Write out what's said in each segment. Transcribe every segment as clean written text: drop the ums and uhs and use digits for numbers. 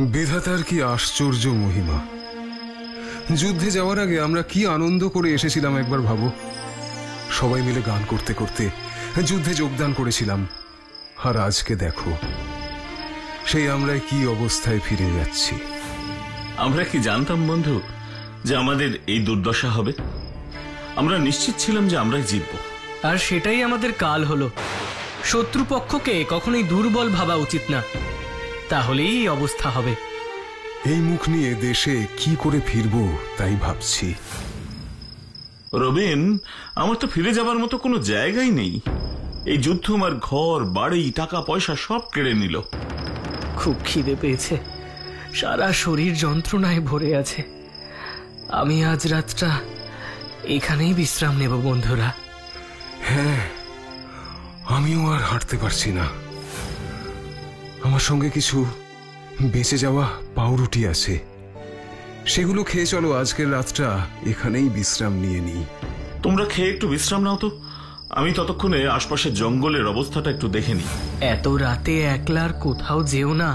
বিধাতার কি আশ্চর্য মহিমা। যুদ্ধে যাওয়ার আগে আমরা কি আনন্দ করে এসেছিলাম একবার ভাবো। সবাই মিলে গান করতে করতে যুদ্ধে যোগদান করেছিলাম। আর আজকে দেখো সেই আমরা কি অবস্থায় ফিরে যাচ্ছি। আমরা কি জানতাম বন্ধু যে আমাদের এই দুর্দশা হবে? আমরা নিশ্চিত ছিলাম যে আমরাই জিতব। আর সেটাই আমাদের কাল হলো। শত্রুপক্ষকে কখনোই দুর্বল ভাবা উচিত না, তাহলেই এই অবস্থা হবে। এই মুখ নিয়ে দেশে কি করে ফিরবো তাই ভাবছি। রবিন, আমার তো ফিরে যাবার মতো কোনো জায়গাই নেই। এই যুদ্ধ আমার ঘর বাড়ি টাকা পয়সা সব কেড়ে নিল। খুব খিদে পেয়েছে, সারা শরীর যন্ত্রণায় ভরে আছে। আমি আজ রাতটা এখানেই বিশ্রাম নেব বন্ধুরা। হ্যাঁ, আমিও আর হাঁটতে পারছি না। আমার সঙ্গে কিছু বেঁচে যাওয়া পাউরুটি আছে, সেগুলো খেয়ে চলো আজকের রাতটা এখানেই বিশ্রাম নিয়ে নিই। তোমরা খেয়ে একটু বিশ্রাম নাও তো, আমি ততক্ষণে আশপাশের জঙ্গলের অবস্থাটা একটু দেখে নিই। এত রাতে একলার কোথাও যেও না,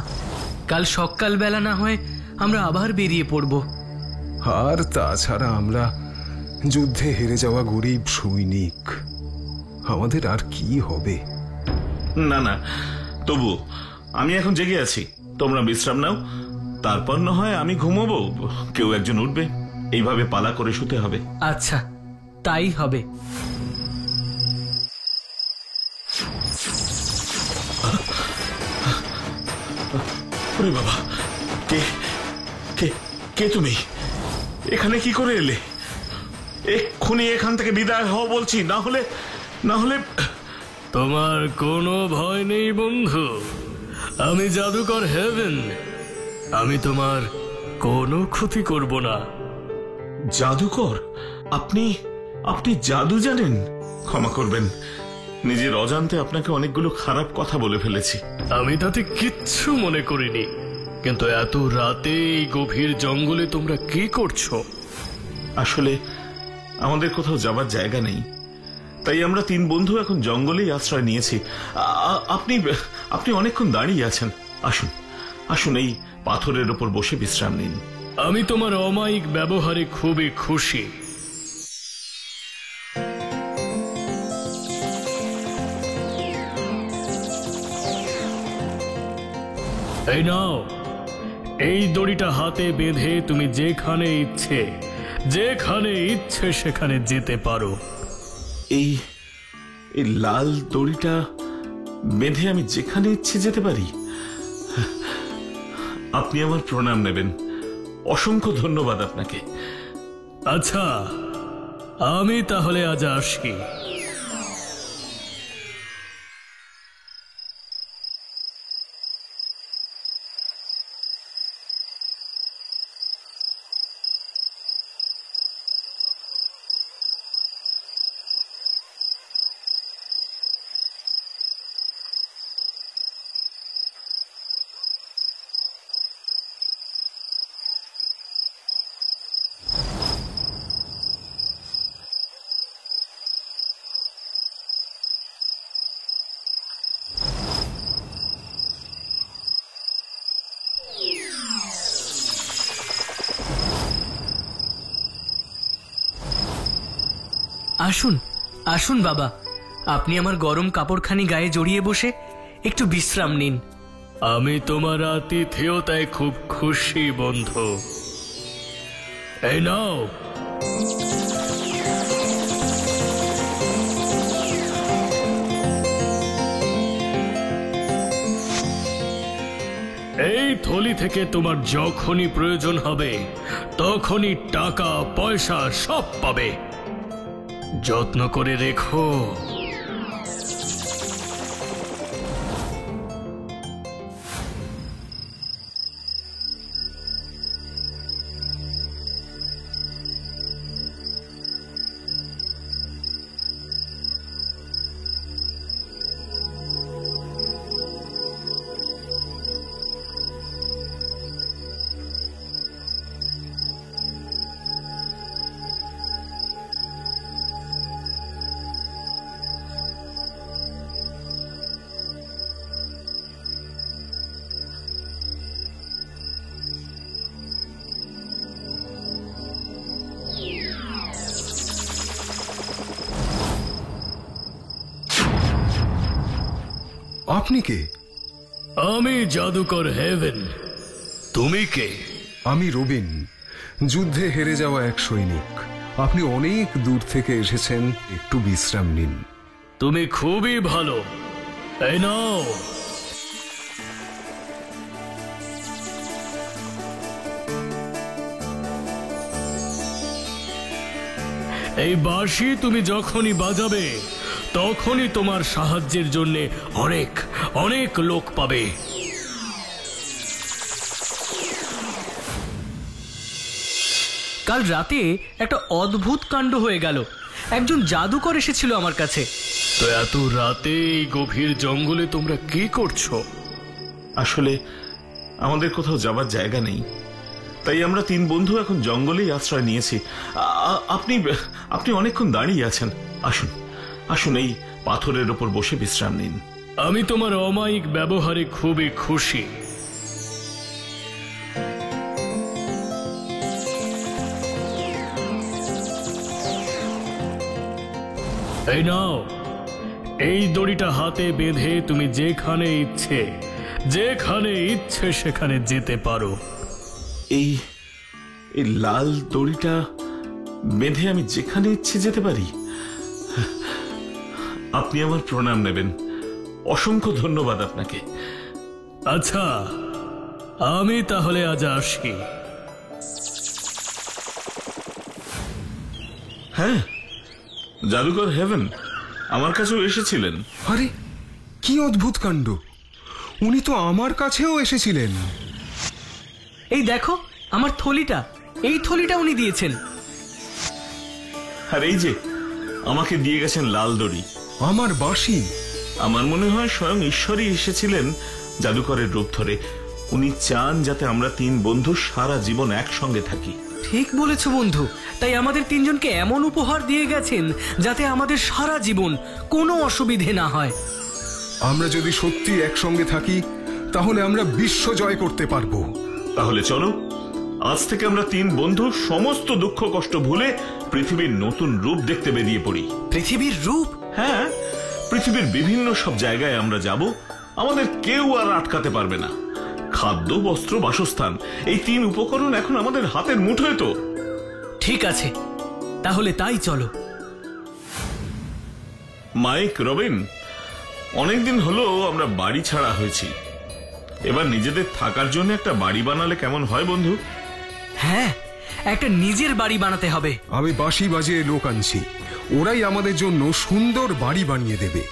কাল সকালবেলা না হয় আমরা আবার বেরিয়ে পড়ব। আর তাছাড়া আমরা যুদ্ধে হেরে যাওয়া গরিব সৈনিক, আমাদের আর কি হবে। না না, তবু আমি এখন জেগে আছি। তোমরা বিশ্রাম নাও, তারপর না হয় আমি ঘুমোবো, কেউ একজন উঠবে। এইভাবে পালা করে শুতে হবে। আচ্ছা, তাই হবে। ওরে বাবা, কে কে কে তুমি? এখানে কি করে এলে? এক্ষুনি এখান থেকে বিদায় হও বলছি, না হলে। তোমার কোনো ভয় নেই বন্ধু, আমি জাদুকর হেভেন। আমি তোমার কোনো ক্ষতি করব না। জাদুকর? আপনি জাদু জানেন? ক্ষমা করবেন, নিজের অজান্তে আপনাকে অনেকগুলো খারাপ কথা বলে ফেলেছি। আমি তাতে কিচ্ছু মনে করিনি, কিন্তু এত রাতে এই গভীর জঙ্গলে তোমরা কি করছো? আসলে আমাদের কোথাও যাবার জায়গা নেই, তাই আমরা তিন বন্ধু এখন জঙ্গলেই আশ্রয় নিয়েছি। আপনি অনেকক্ষণ দাঁড়িয়ে আছেন, আসুন আসুন, এই পাথরের ওপর বসে বিশ্রাম নিন। আমি তোমার অমায়িক ব্যবহারে খুবই খুশি। এই নাও, এই দড়িটা হাতে বেঁধে তুমি যেখানে ইচ্ছে সেখানে যেতে পারো। এই লাল দড়িটা বেঁধে আমি যেখানে ইচ্ছে যেতে পারি? আপনি আমার প্রণাম নেবেন, অসংখ্য ধন্যবাদ আপনাকে। আচ্ছা, আমি তাহলে আজ আসি। আসুন আসুন বাবা, আপনি আমার গরম কাপড়খানি গায়ে জড়িয়ে বসে একটু বিশ্রাম নিন। আমি তোমার আতিথেয়তায় খুব খুশি বন্ধু। এই নাও। এই থলি থেকে তোমার যখনই প্রয়োজন হবে তখনই টাকা পয়সা সব পাবে, যত্ন করে রেখো। আপনি কে? আমি জাদুকর হেভেন। তুমি কে? আমি রবিন, যুদ্ধে হেরে যাওয়া এক সৈনিক। আপনি অনেক দূর থেকে এসেছেন, একটু বিশ্রাম নিন। তুমি খুবই ভালো। এই নাও। এই বাঁশি তুমি যখনই বাজাবে তখনই তোমার সাহায্যের জন্য অনেক অনেক লোক পাবে। কাল রাতে একটা অদ্ভুত কাণ্ড হয়ে গেল। একজন জাদুকর এসেছিল আমার কাছে। তো এত রাতে এই গভীর জঙ্গলে তোমরা কি করছো? আসলে আমাদের কোথাও যাবার জায়গা নেই, তাই আমরা তিন বন্ধু এখন জঙ্গলেই আশ্রয় নিয়েছি। আপনি আপনি অনেকক্ষণ দাঁড়িয়ে আছেন, আসুন আসুন, এই পাথরের ওপর বসে বিশ্রাম নিন। আমি তোমার অমায়িক ব্যবহারে খুবই খুশি। এই নাও, এই দড়িটা হাতে বেঁধে তুমি যেখানে ইচ্ছে সেখানে যেতে পারো। এই এই লাল দড়িটা বেঁধে আমি যেখানে ইচ্ছে যেতে পারি? আপনি আমার প্রণাম নেবেন, অসংখ্য ধন্যবাদ আপনাকে। আচ্ছা, আমি তাহলে আজ আসি। হ্যাঁ, জাদুকর হেভেন আমার কাছেও এসেছিলেন। আরে কি অদ্ভুত কাণ্ড! উনি তো আমার কাছেও এসেছিলেন। এই দেখো আমার থলিটা, এই থলিটা উনি দিয়েছেন। আর এই যে আমাকে দিয়ে গেছেন লাল দড়ি, আমার বাঁশি। আমার মনে হয় স্বয়ং ঈশ্বরই এসেছিলেন জাদুকরের রূপ ধরে। উনি চান যাতে আমরা তিন বন্ধু সারা জীবন একসঙ্গে থাকি। ঠিক বলেছো বন্ধু। তাই আমাদের তিনজনকে এমন উপহার দিয়ে গেছেন যাতে আমাদের সারা জীবন কোনো অসুবিধে না হয়। আমরা যদি সত্যি একসঙ্গে থাকি তাহলে আমরা বিশ্ব জয় করতে পারবো। তাহলে চলো, আজ থেকে আমরা তিন বন্ধু সমস্ত দুঃখ কষ্ট ভুলে পৃথিবীর নতুন রূপ দেখতে বেরিয়ে পড়ি। পৃথিবীর রূপ? হ্যাঁ, পৃথিবীর বিভিন্ন সব জায়গায় আমরা যাব, আমাদের কেউ আর আটকাতে পারবে না। খাদ্য, বস্ত্র, বাসস্থান, এই তিন উপকরণ এখন আমাদের হাতের মুঠোয় তো। ঠিক আছে, তাহলে তাই চলো। মাইক, রবিন, অনেকদিন হলো আমরা বাড়ি ছাড়া হয়েছি। এবার নিজেদের থাকার জন্য একটা বাড়ি বানালে কেমন হয় বন্ধু? হ্যাঁ, একটা নিজের বাড়ি বানাতে হবে। আমি বাঁশি বাজিয়ে লোক আনছি, ওরাই আমাদের জন্য সুন্দর বাড়ি বানিয়ে দেবে।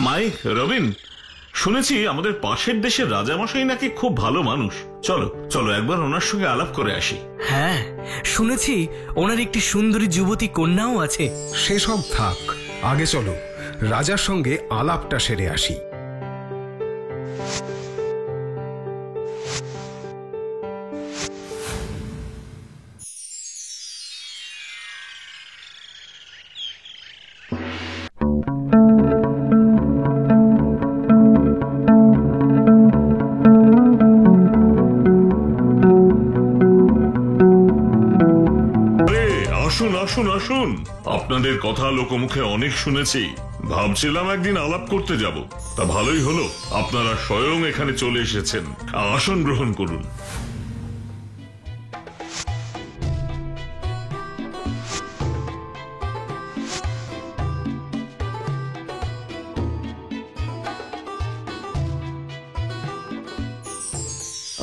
মাইক, রবিন, শুনেছি আমাদের পাশের দেশের রাজামশাই নাকি খুব ভালো মানুষ। চলো চলো একবার ওনার সঙ্গে আলাপ করে আসি। হ্যাঁ, শুনেছি ওনার একটি সুন্দরী যুবতী কন্যাও আছে। সেসব থাক, আগে চলো রাজার সঙ্গে আলাপটা সেরে আসি। আসুন আসুন আসুন, আপনাদের কথা লোকমুখে অনেক শুনেছি। ভাবছিলাম একদিন আলাপ করতে যাব, তা ভালোই হলো আপনারা স্বয়ং এখানে চলে এসেছেন। আসন গ্রহণ করুন।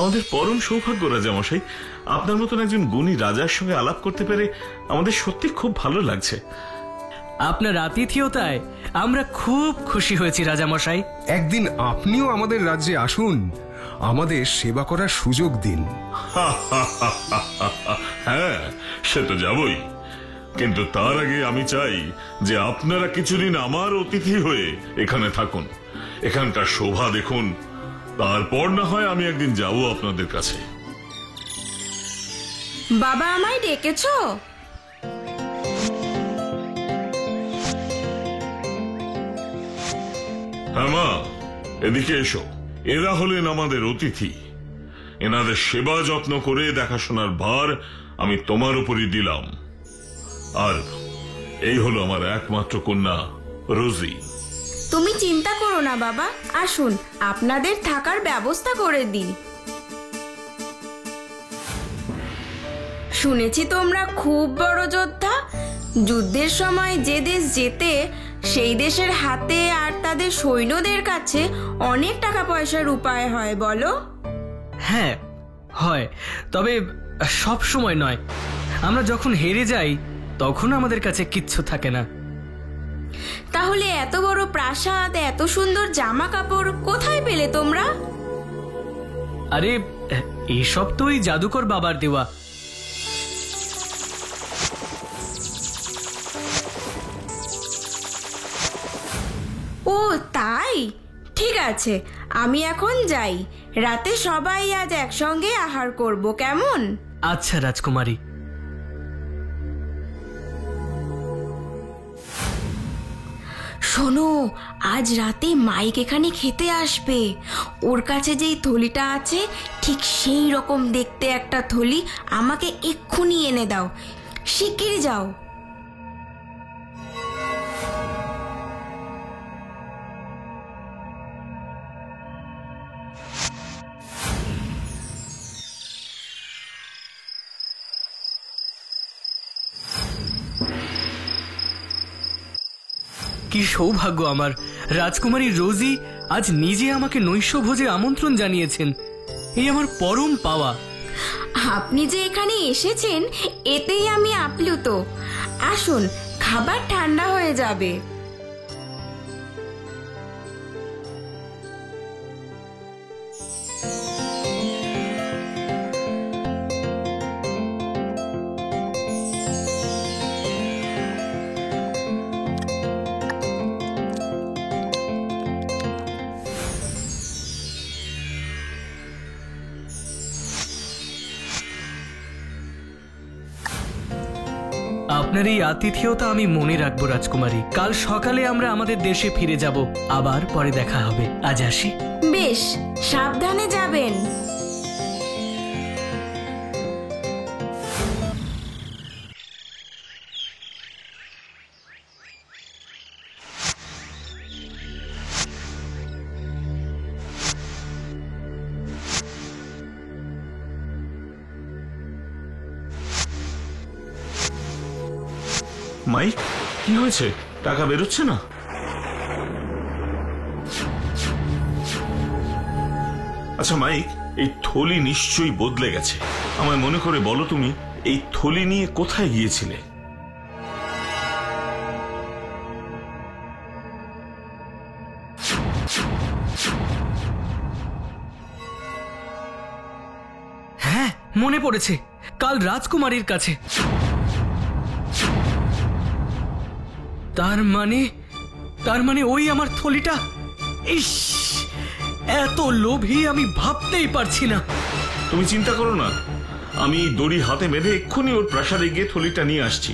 আমাদের পরম সৌভাগ্য রাজামশাই, আপনার মতন একজন গুণী রাজার সঙ্গে আলাপ করতে পেরে আমাদের সত্যি খুব ভালো লাগছে। আপনার আতিথেয়তায় আমরা খুব খুশি হয়েছি রাজামশাই। একদিন আপনিও আমাদের রাজ্যে আসুন, আমাদের সেবা করার সুযোগ দিন। হ্যাঁ, সে তো যাবই, কিন্তু তার আগে আমি চাই যে আপনারা কিছুদিন আমার অতিথি হয়ে এখানে থাকুন, এখানকার শোভা দেখুন, তারপর না হয় আমি একদিন যাব আপনাদের কাছে। বাবা, আমায় ডেকেছো? হ্যাঁ মা, এদিকে এসো। এরা হলেন আমাদের অতিথি, এনাদের সেবা যত্ন করে দেখাশোনার ভার আমি তোমার উপরই দিলাম। আর এই হলো আমার একমাত্র কন্যা রোজি। তুমি চিন্তা করো না বাবা, আসুন আপনাদের থাকার ব্যবস্থা করে দিই। শুনেছি তোমরা খুব বড় যোদ্ধা। যুদ্ধের সময় যে দেশ জেতে সেই দেশের হাতে আর তাদের সৈন্যদের কাছে অনেক টাকা পয়সার উপায় হয়, বলো? হ্যাঁ হয়, তবে সব সময় নয়। আমরা যখন হেরে যাই তখন আমাদের কাছে কিচ্ছু থাকে না। তাহলে এত বড় প্রাসাদ, এত সুন্দর জামা কাপড় কোথায় পেলে তোমরা? আরে এইসব তো ওই জাদুকর বাবার দেওয়া। ও তাই, ঠিক আছে, আমি এখন যাই। রাতে সবাই আজ একসঙ্গে আহার করব, কেমন? আচ্ছা রাজকুমারী। শোনো, আজ রাতে মাইক এখানে খেতে আসবে। ওর কাছে যেই থলিটা আছে ঠিক সেই রকম দেখতে একটা থলি আমাকে এক্ষুনি এনে দাও। শিগগিরই যাও। কি সৌভাগ্য আমার! রাজকুমারী রোজি আজ নিজে আমাকে নৈশভোজে আমন্ত্রণ জানিয়েছেন। এই আমার পরম পাওয়া। আপনি যে এখানে এসেছেন এতেই আমি আপ্লুত। আসুন, খাবার ঠান্ডা হয়ে যাবে। আপনার এই আতিথেয়তা আমি মনে রাখবো রাজকুমারী। কাল সকালে আমরা আমাদের দেশে ফিরে যাব, আবার পরে দেখা হবে। আজ আসি। বেশ, সাবধানে যাবেন। মাইক, কি হয়েছে? টাকা বেরোচ্ছে না? আচ্ছা মাইক, এই থলি নিশ্চয়ই বদলে গেছে। আমায় মনে করে বলো, তুমি এই থলি নিয়ে কোথায় গিয়েছিলে? হ্যাঁ, মনে পড়েছে, কাল রাজকুমারীর কাছে। তার মানে ওই আমার থলিটা। ইস, এত লোভী আমি ভাবতেই পারছি না। তুমি চিন্তা করো না, আমি দড়ি হাতে বেঁধে এক্ষুনি ওর প্রাসাদে গিয়ে থলিটা নিয়ে আসছি।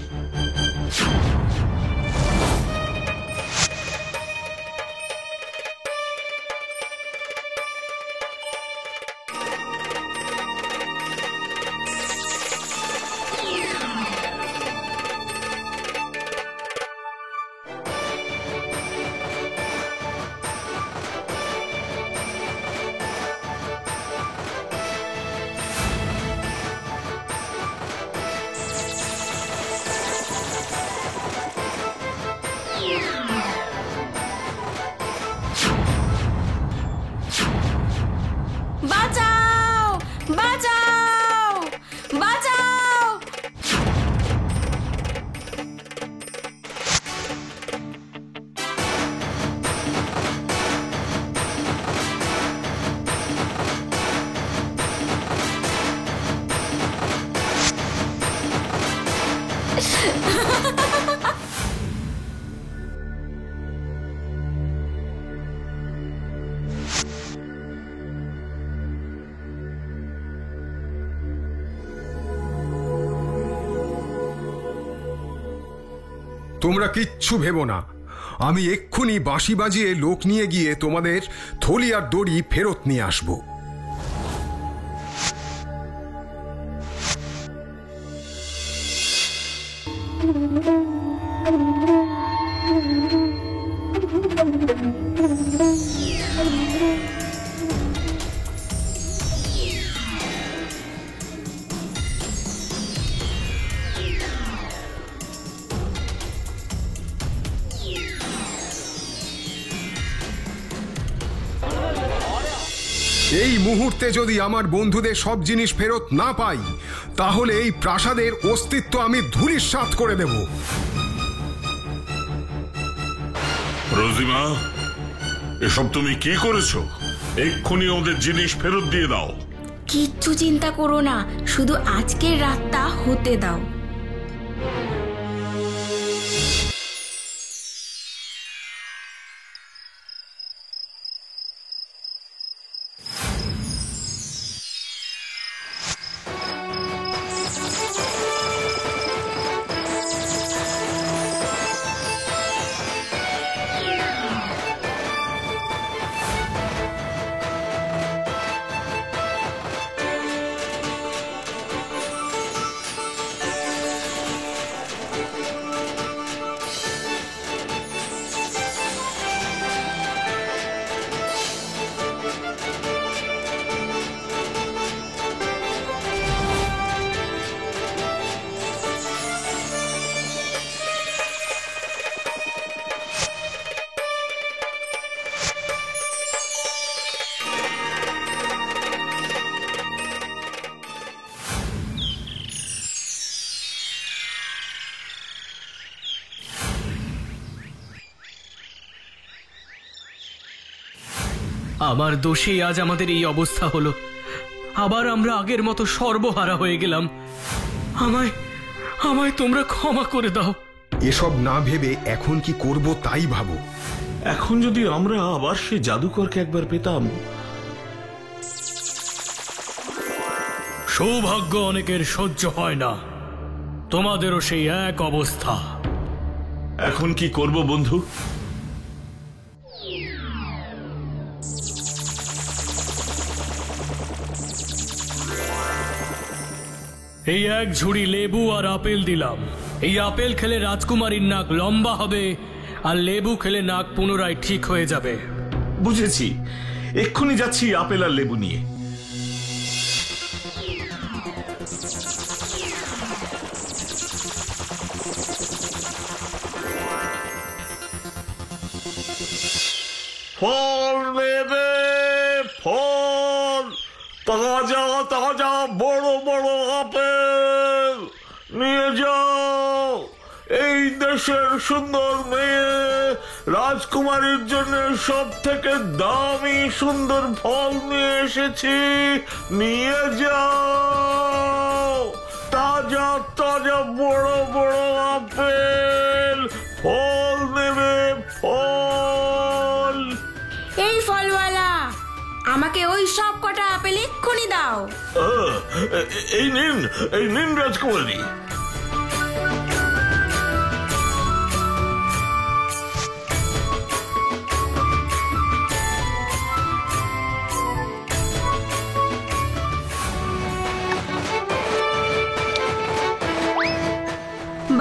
তোমরা কিচ্ছু ভেবো না, আমি এক্ষুনি বাঁশি বাজিয়ে লোক নিয়ে গিয়ে তোমাদের থলি আর দড়ি ফেরত নিয়ে আসবো। এই মুহূর্তে যদি আমার বন্ধুদের সব জিনিস ফেরত না পাই, তাহলে এই প্রাসাদের অস্তিত্ব আমি ধূলিসাৎ করে দেব। রোজিমা, এসব তুমি কি করেছো? এক্ষুনি ওদের জিনিস ফেরত দিয়ে দাও। কিচ্ছু চিন্তা করো না, শুধু আজকের রাতটা হতে দাও। আমার দোষেই আজ আমাদের এই অবস্থা হলো। আবার আমরা আগের মতো সর্বহারা হয়ে গেলাম। আমায় আমায় তোমরা ক্ষমা করে দাও। এসব না ভেবে এখন কি করব তাই ভাবো। এখন যদি আমরা আবার সেই জাদুকরকে একবার পেতাম। সৌভাগ্য অনেকের সহ্য হয় না, তোমাদেরও সেই এক অবস্থা। এখন কি করব বন্ধু? এই এক ঝুড়ি লেবু আর আপেল দিলাম। এই আপেল খেলে রাজকুমারীর নাক লম্বা হবে, আর লেবু খেলে নাক পুনরায় ঠিক হয়ে যাবে। বুঝেছি, এক্ষুনি যাচ্ছি আপেল আর লেবু নিয়ে। ফল নেবে, ফল, তাজা তাজা বড় বড় আপেল নিয়ে যাও। এই দেশের সুন্দর মেয়ে রাজকুমারীর জন্য সব থেকে দামি সুন্দর ফল নিয়ে এসেছি, নিয়ে যাও। তাজা তাজা বড় বড় আপেল, ফল নেবে, ফল। এই ফলওয়ালা, আমাকে ওই সব কটা আপেল এক্ষুনি দাও। এই নিন রাজকুমারী।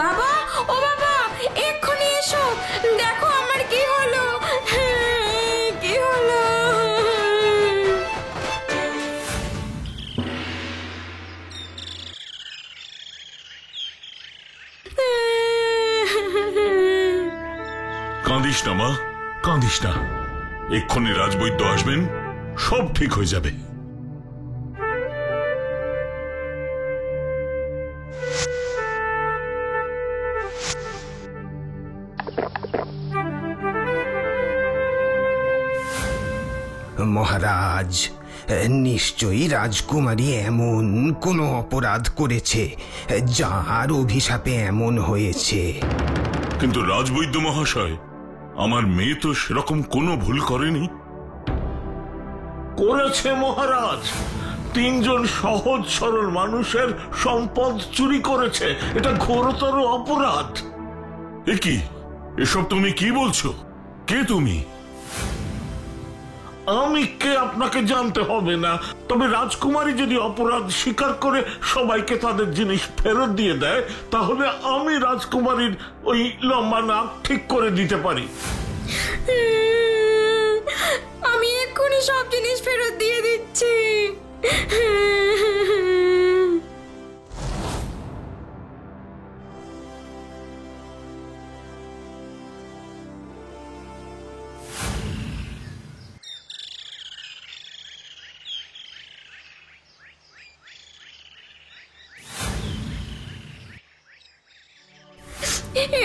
বাবা, ও বাবা, এক্ষুনি এসো, দেখো আমার কি হলো। কি হলো? কাঁদিস না মা, কাঁদিস না। এক্ষুনি রাজবৈদ্য আসবেন, সব ঠিক হয়ে যাবে। মহারাজ, নিশ্চয়ই রাজকুমারী এমন কোনো অপরাধ করেছে যার অভিশাপে এমন হয়েছে। কিন্তু রাজবৈদ্য মহাশয়, আমার মেয়ে তো সেরকম কোনো ভুল করেনি। করেছে মহারাজ, 3 জন সহজ সরল মানুষের সম্পদ চুরি করেছে। এটা ঘোরতর অপরাধ। এ কি, এসব তুমি কি বলছো? কে তুমি? আমি কে আপনাকে জানতে হবে না, তবে রাজকুমারী যদি অপরাধ স্বীকার করে সবাইকে তাদের জিনিস ফেরত দিয়ে দেয়, তাহলে আমি রাজকুমারীর ওই লম্বা নাক ঠিক করে দিতে পারি। আমি এক্ষুনি সব জিনিস ফেরত দিয়ে দিচ্ছি।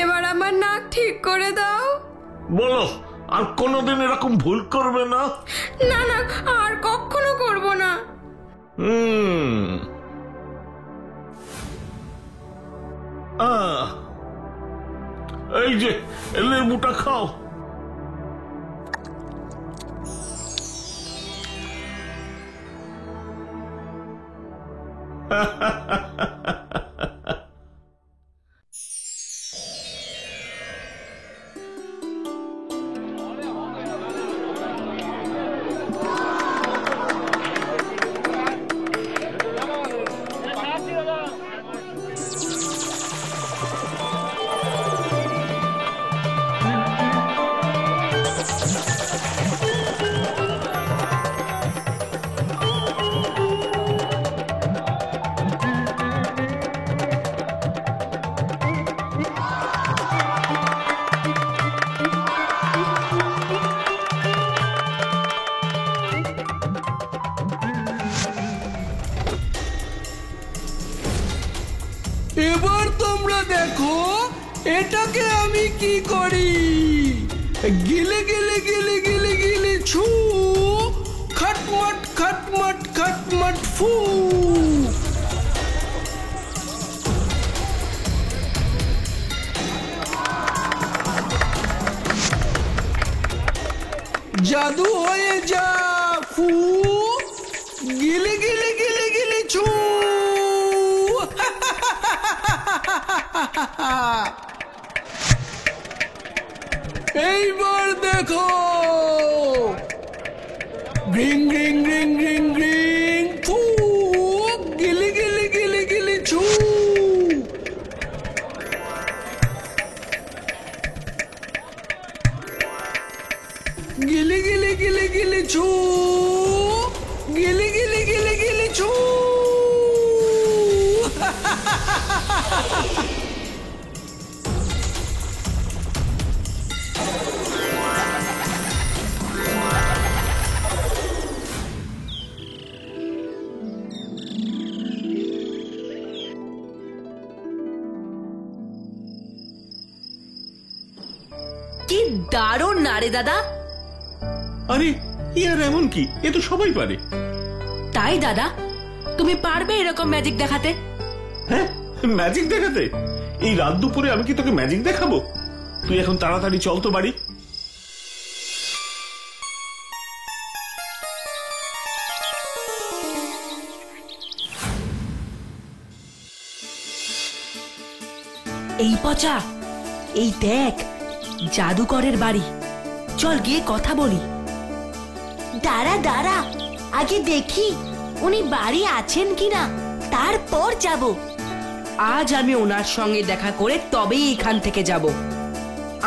এবার আমার নাক ঠিক করে দাও। বলো, আর কোনোদিন এরকম ভুল করবে না? না না, আর কখনো করব না। এই যে লেবুটা খাও। এবার তোমরা দেখো এটাকে আমি কি করি। গিলে গিলে গিলে গিলে গিলে ছু, খটমট খটমট খটমট ফু। জাদু হয়ে যা ফু, গিলে গিলে গিলে গিলে ছু। এইবার দেখো, গ্রিং গ্রিং গ্রিং গ্রিং গ্রিং ফু, গিলি গিলি গিলি গিলি ছু। গিলি গিলি গিলি গিলি ছু, গিলি গিলি গিলি গিলি ছু। কি দারুণ না রে দাদা। আরে ইয়ার এমন কি, এ তো সবাই পারে। তাই দাদা, তুমি পারবে এরকম ম্যাজিক দেখাতে? হ্যাঁ, ম্যাজিক দেখাতে? এই রাত দুপুরে আমি কি তোকে ম্যাজিক দেখাবো? তুই এখন তাড়াতাড়ি চল তো বাড়ি। এই পচা, এই দেখ জাদুকরের বাড়ি, চল গিয়ে কথা বলি। দাঁড়া দাঁড়া, আগে দেখি উনি বাড়ি আছেন কিনা, তারপর যাব। আজ আমি ওনার সঙ্গে দেখা করে তবেই এখান থেকে যাব।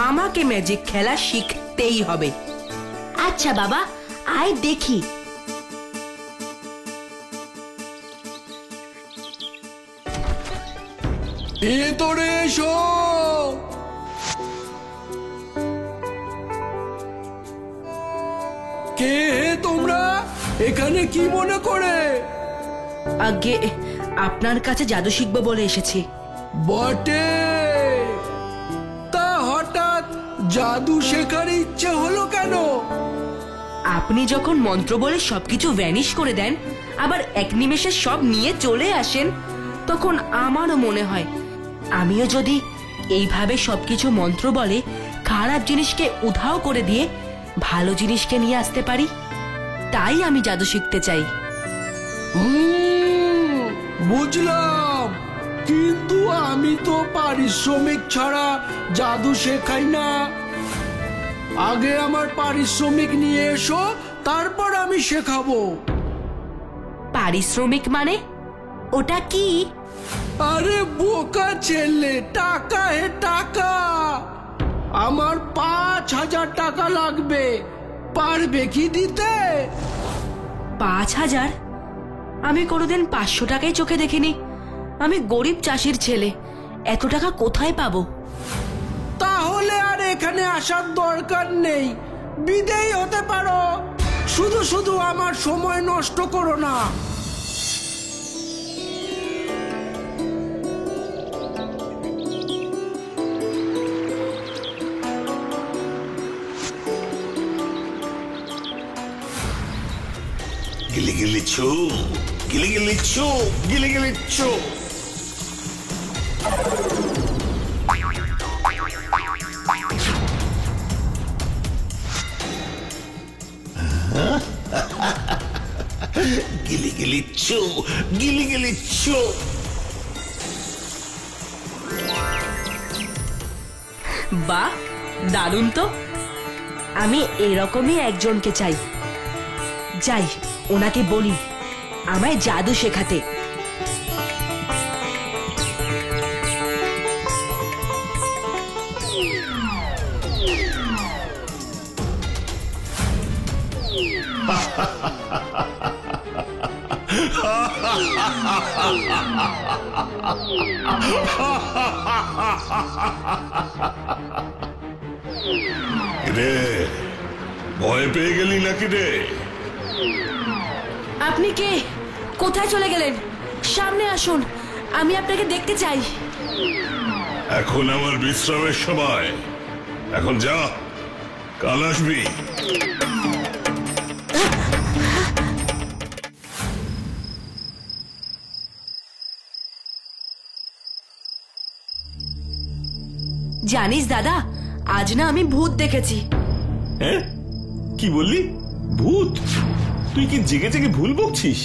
আমাকে ম্যাজিক খেলা শিখতেই হবে। আচ্ছা বাবা, আয় দেখি। ভেতরে এসো। কে হে তোমরা? এখানে কি মনে করে? আগে আপনার কাছে জাদু শিখবো বলে এসেছি। বটে, তা হঠাৎ জাদু শেখার ইচ্ছে হলো কেন? আপনি যখন মন্ত্র বলে সবকিছু ভ্যানিশ করে দেন, আবার এক নিমেষে সব নিয়ে চলে আসেন, তখন আমারও মনে হয় আমিও যদি এইভাবে সবকিছু মন্ত্র বলে খারাপ জিনিসকে উধাও করে দিয়ে ভালো জিনিসকে নিয়ে আসতে পারি। তাই আমি জাদু শিখতে চাই। বুঝলাম, কিন্তু আমি তো পারিশ্রমিক ছাড়া জাদু শেখাই না। আগে আমার পারিশ্রমিক নিয়ে এসো, তারপর আমি শেখাবো। পারিশ্রমিক মানে ওটা কি? আরে বোকা ছেলে, টাকা হে টাকা। আমার 5,000 টাকা লাগবে, পারবে কি দিতে? 5,000? আমি কোনোদিন 500 টাকাই চোখে দেখিনি। আমি গরিব চাষির ছেলে, এত টাকা কোথায় পাবো? তাহলে আর এখানে আসার দরকার নেই, বিদেয়ী হতে পারো। শুধু শুধু আমার সময় নষ্ট করো না। গিলি গিলি ছু, গিলি গিলি ছু, গিলি গিলি ছু। গিলি গিলি ছু, গিলি গিলি ছু। বাহ, দারুণ তো। আমি এরকমই একজনকে চাই। যাই, ওনাকে বলি আমায় জাদু শেখাতে। রে, ভয় পেয়ে গেলি নাকি রে? আপনি কে? কোথায় চলে গেলেন? সামনে আসুন, আমি আপনাকে দেখতে চাই। এখন আমার বিশ্রামের সময়, এখন যা, কাল আসবি। জানিস দাদা, আজ না আমি ভূত দেখেছি। হ্যাঁ, কি বললি? ভূত? তুই কি জেগে জেগে ভুল বকছিস?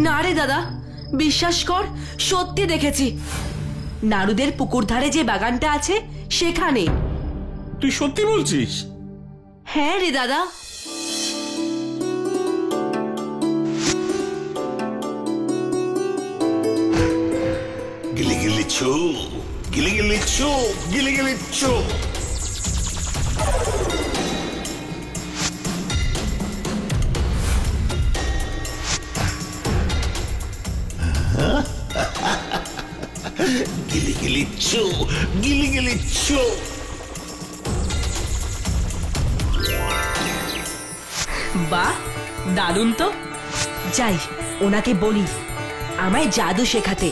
না রে দাদা, বিশ্বাস কর, সত্যি দেখেছি। নারুদের পুকুর ধারে যে বাগানটা আছে সেখানে। তুই সত্যি বলছিস? হ্যাঁ রে দাদা। গিলি গিলি ছু, গিলি গিলি ছু, গিলি গিলি ছু। গিলি গিলি ছু, গিলি গিলি ছু। বাহ, দারুণ তো। যাই, ওনাকে বলি আমায় জাদু শেখাতে।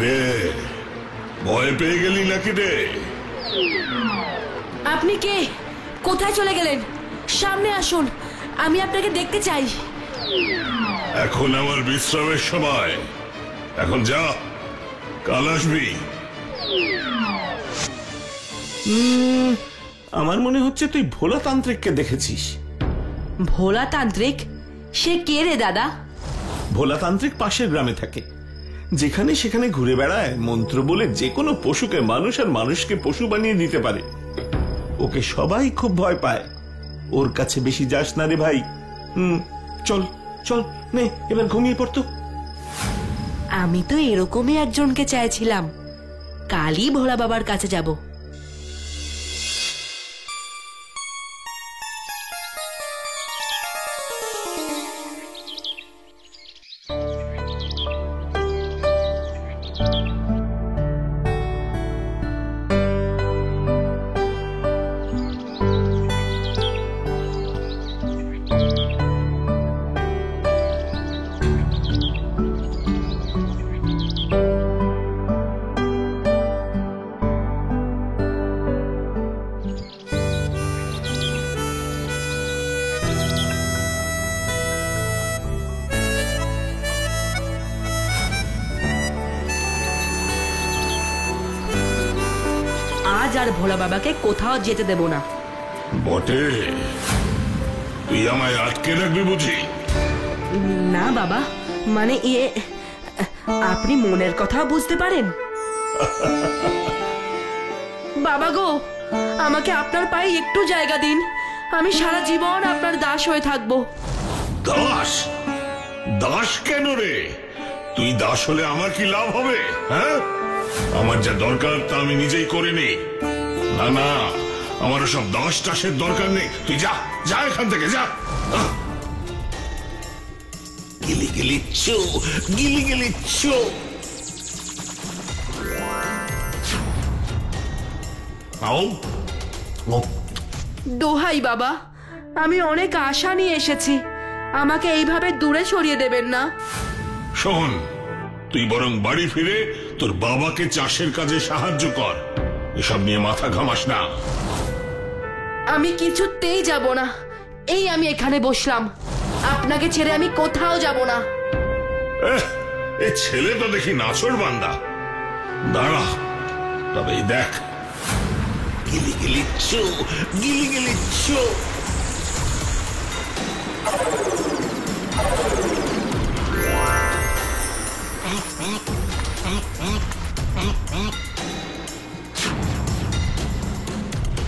রে, ভয় পেয়ে গেলি নাকি রে? আপনি কে? কোথায় চলে গেলেন? সামনে আসুন, আমি আপনাকে দেখতে চাই। এখন আমার বিশ্রামের সময়, এখন যা, কাল আসবি। আমার মনে হচ্ছে তুই ভোলা তান্ত্রিককে দেখেছিস। ভোলা তান্ত্রিক? সে কে রে দাদা? ভোলা তান্ত্রিক পাশের গ্রামে থাকে, যেখানে সেখানে ঘুরে বেড়ায়, মন্ত্র বলে যে কোনো পশুকে মানুষ আর মানুষকে পশু বানিয়ে দিতে পারে। ওকে সবাই খুব ভয় পায়। ওর কাছে বেশি যাস না রে ভাই। চল চল, নে এবার ঘুমিয়ে পড়তো। আমি তো এরকমই একজনকে চাইছিলাম। কালই ভোলা বাবার কাছে যাব। রাজ আর ভোলা বাবাকে কোথাও যেতে দেব না। বটে, তুই আমায় আটকে রাখবি বুঝি? না বাবা, মানে আপনি মনের কথা বুঝতে পারেন। বাবা গো, আমাকে আপনার পায়ে একটু জায়গা দিন, আমি সারা জীবন আপনার দাস হয়ে থাকবো। দাস? দাস কেন রে? তুই দাস হলে আমার কি লাভ হবে? হ্যাঁ, আমার যা দরকার তা আমি নিজেই করে নি। না না, আমার সব দাস টাসের দরকার নেই। তুই যা, যা এখান থেকে যা। গিলি গিলি চো, গিলি গিলি চো। আও, দোহাই বাবা, আমি অনেক আশা নিয়ে এসেছি, আমাকে এইভাবে দূরে সরিয়ে দেবেন না। শোন, তুই বরং বাড়ি ফিরে তোর বাবাকে চাষের কাজে সাহায্য কর, এসব নিয়ে মাথা ঘামাস না। আমি কিছুতেই যাব না, এই আমি এখানে বসলাম, আপনাকে ছেড়ে আমি কোথাও যাব না। এ ছেলে তো দেখি নাছর বান্দা। দাঁড়া, তবে দেখ। গিলি গিলি চো, গিলি গিলি চো।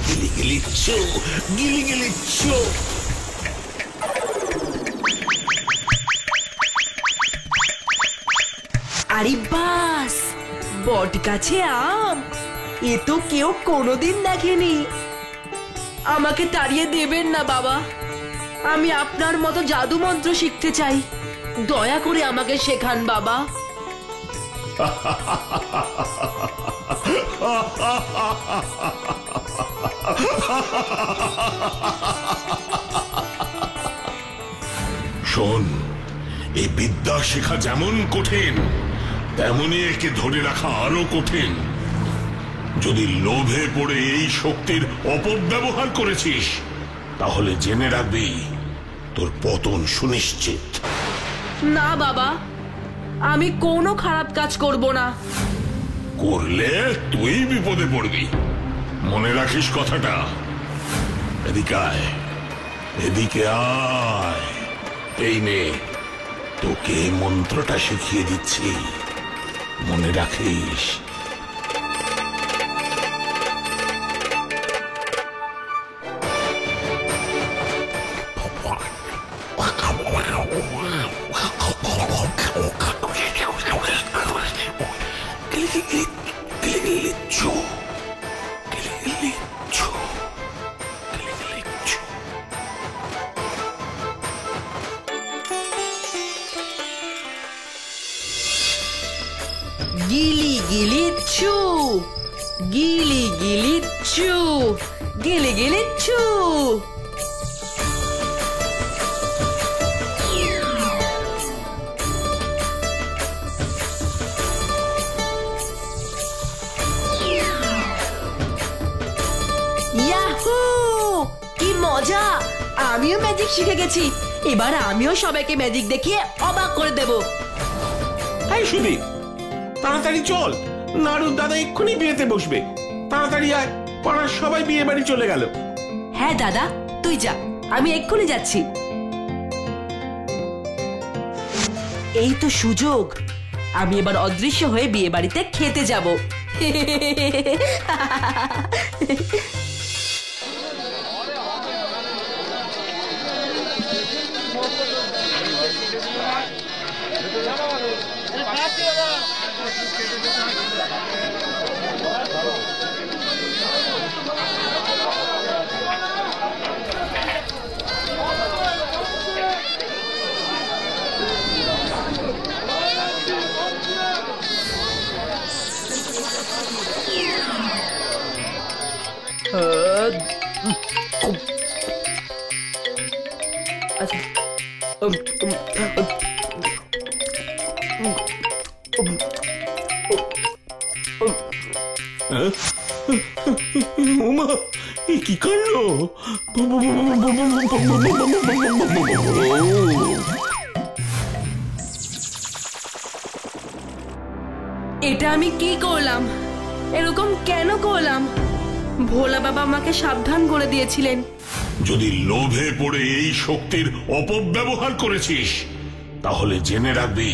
গিলি গিলি চো, গিলি গিলি চো। আরে বাস, বট গাছে আম, এ তো কেউ কোনোদিন দেখেনি। আমাকে তাড়িয়ে দেবেন না বাবা, আমি আপনার মতো জাদু মন্ত্র শিখতে চাই, দয়া করে আমাকে শেখান বাবা। শোন, এই বিদ্যা শেখা যেমন কঠিন, তেমনি একে ধরে রাখা আরো কঠিন। যদি লোভে পড়ে এই শক্তির অপব্যবহার করেছিস, তাহলে জেনে রাখবি তোর পতন সুনিশ্চিত। না বাবা, আমি কোনো খারাপ কাজ করব না। করলে তুই বিপদে পড়বি, মনে রাখিস কথাটা। এদিকে আয়, এদিকে আয়। এই নে, তোকে মন্ত্রটা শিখিয়ে দিচ্ছি, মনে রাখিস। গিলি গিলি চু, গিলি গিলি চু, গিলি গিলি চু। ইয়াহু, কি মজা! আমিও ম্যাজিক শিখে গেছি, এবার আমিও সবাইকে ম্যাজিক দেখিয়ে অবাক করে দেব। হাই সুদীপ, তাড়াতাড়ি চল, নাড়ুর দাদা এক্ষুনি বিয়েতে বসবে। তাড়াতাড়ি আয়, পাড়ার সবাই বিয়ে বাড়ি চলে গেল। হ্যাঁ দাদা, তুই যা, আমি এক্ষুনি যাচ্ছি। এই তো সুযোগ, আমি এবার অদৃশ্য হয়ে বিয়ে বাড়িতে খেতে যাব। ওমা, এ কি কাণ্ড! এটা আমি কি করলাম? এরকম কেন করলাম? ভোলা বাবা আমাকে সাবধান করে দিয়েছিলেন। যদি লোভে পড়ে এই শক্তির অপব্যবহার করেছিস তাহলে জেনে রাখবি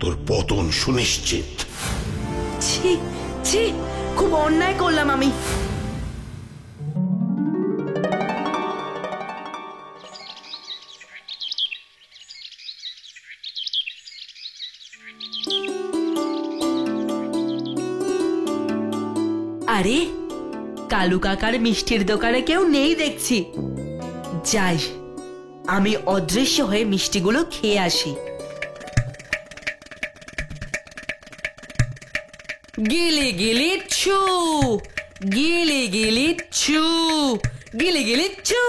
তোর পতন সুনিশ্চিত। ছি ছি, খুব অন্যায় করলাম আমি। আরে কালু কাকার মিষ্টির দোকানে কেউ নেই দেখছি। যাই, আমি অদৃশ্য হয়ে মিষ্টিগুলো খেয়ে আসি। গিলি গিলি ছু, গিলি গিলি ছু, গিলি গিলি ছু।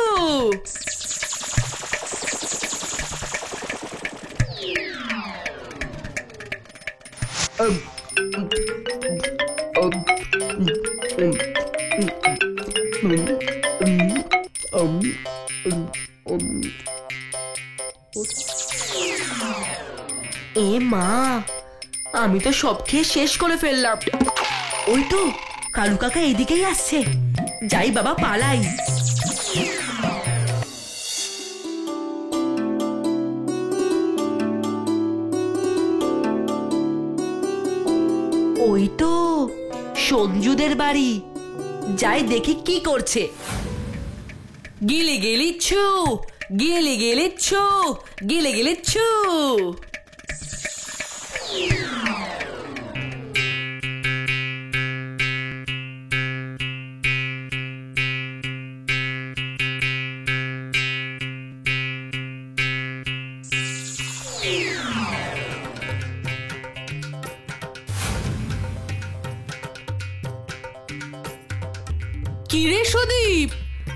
এ মা, আমি তো সব খেয়ে শেষ করে ফেললাম। ওই তো কালু কাকা এদিকেই আসছে। যাই বাবা, পালাই। ওই তো সঞ্জুদের বাড়ি। যাই দেখি কি করছে। গিলি গিলি ছু, গিলি গিলি ছু, গিলি গিলি ছু। কিরে সুদীপ,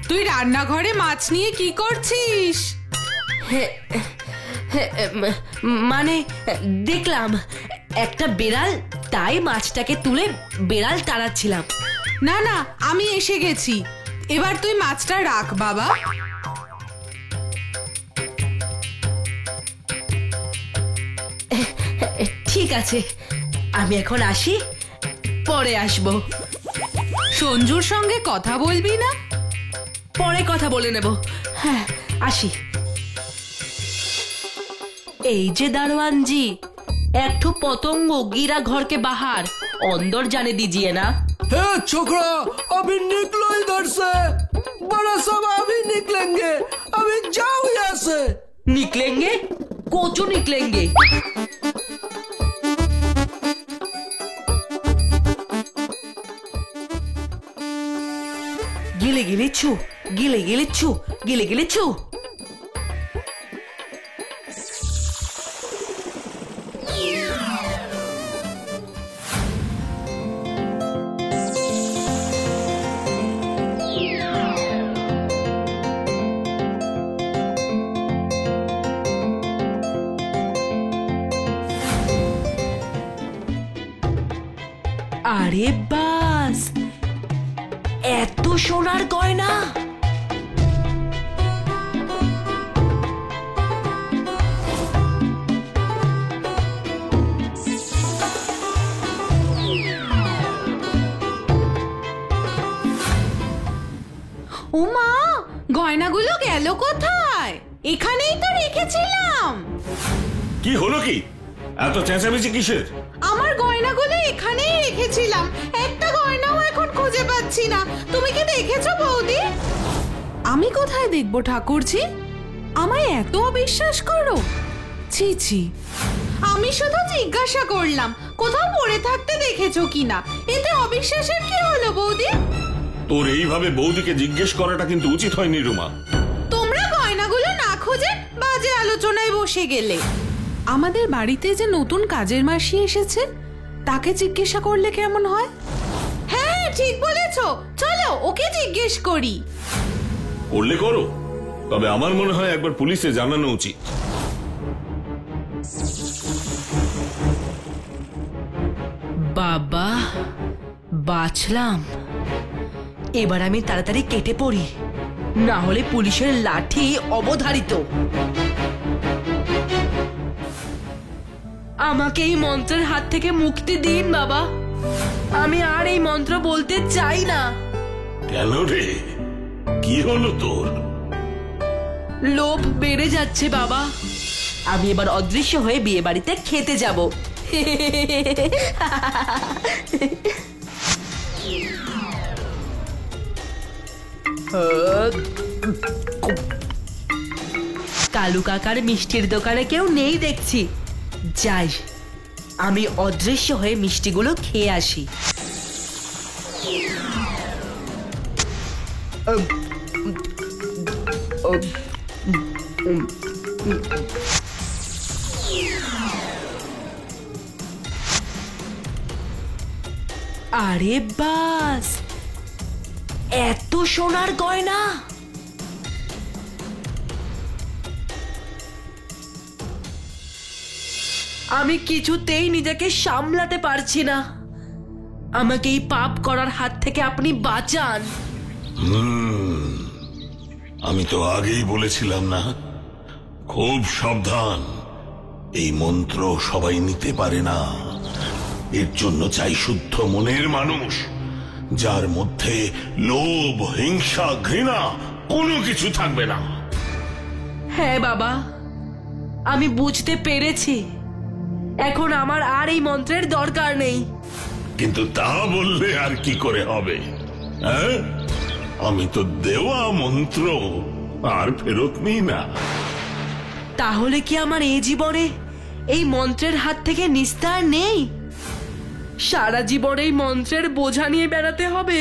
তুই রান্নাঘরে মাছ নিয়ে কি করছিস? মানে দেখলাম একটা বেড়াল, তাই মাছটাকে তুলে বেড়াল তাড়াচ্ছিলাম। না না, আমি এসে গেছি। এবার তুই মাছটা রাখ বাবা। ঠিক আছে, আমি এখন আসি, পরে আসবো। সঞ্জুর সঙ্গে কথা বলবি না? পরে কথা বলে নেব। হ্যাঁ, আসি। এই যে दारोवान जी, एक ठो पतंग गिरा घर के बाहर, अंदर जाने दीजिए ना। हे छोकरा, अभी निकलो इधर से। बड़ा सब अभी निकलेंगे। अभी जाओ यहाँ से। निकलेंगे? कोचो निकलेंगे? गिले गिले छू, गिले गिले छू, गिले गिले छू। আরে বাস, এত সোনার গয়না! ওমা, গয়নাগুলো গেল কোথায়? এখানেই তো রেখেছিলাম। কি হলো কি? এত চেঁচামেচি কিসের? আমার গয়নাগুলো এখানেই রেখেছিলাম। একটা গয়নাও এখন খুঁজে পাচ্ছি না। তুমি কি দেখেছো বৌদি? আমি কোথায় দেখবো ঠাকুরজি? আমায় এত অবিশ্বাস করো? ছি ছি, আমি শুধু জিজ্ঞাসা করলাম কোথাও পড়ে থাকতে দেখেছো কিনা। এতে অবিশ্বাসের কি হলো বৌদি? তোর এইভাবে বৌদিকে জিজ্ঞেস করাটা কিন্তু উচিত হয়নি রুমা। তোমরা গয়নাগুলো না খুঁজে বাজে আলোচনায় বসে গেলে। আমাদের বাড়িতে যে নতুন কাজের মাসি এসেছে, তাকে জিজ্ঞাসা করলে কেমন হয়? হ্যাঁ, ঠিক বলেছো। চলো ওকে জিজ্ঞেস করি। করলে করো, তবে আমার মনে হয় একবার পুলিশে জানানো উচিত। বাবা, বাঁচলাম। এবার আমি তাড়াতাড়ি কেটে পড়ি, না হলে পুলিশের লাঠি অবধারিত। আমাকে এই মন্ত্রের হাত থেকে মুক্তি দিন বাবা। আমি আর এই মন্ত্র বলতে চাই না। কেন রে, কি হলো তোর? লোভ বেড়ে যাচ্ছে বাবা। আমি এবার অদৃশ্য হয়ে বিয়ে বাড়িতে খেতে যাব। কালু কাকার মিষ্টির দোকানে কেউ নেই দেখছি। যাই, আমি অদৃশ্য হয়ে মিষ্টিগুলো খেয়ে আসি। আরে বাস, এত সোনার গয়না! আমি কিছুতেই নিজেকে সামলাতে পারছি না। আমাকে এই পাপ করার হাত থেকে আপনি বাঁচান। আমি তো আগেই বলেছিলাম না, খুব সাবধান। এই মন্ত্র সবাই নিতে পারে না। এর জন্য চাই শুদ্ধ মনের মানুষ, যার মধ্যে লোভ, হিংসা, ঘৃণা কোনো কিছু থাকবে না। হ্যাঁ বাবা, আমি বুঝতে পেরেছি। এখন আমার আর এই মন্ত্রের দরকার নেই। কিন্তু তা বললে আর কি করে হবে? হ্যাঁ, আমি তো দেওয়া মন্ত্র আর ফেরত নিই না। তাহলে কি আমার এই জীবনে এই মন্ত্রের হাত থেকে নিস্তার নেই? সারা জীবন এই মন্ত্রের বোঝা নিয়ে বেড়াতে হবে?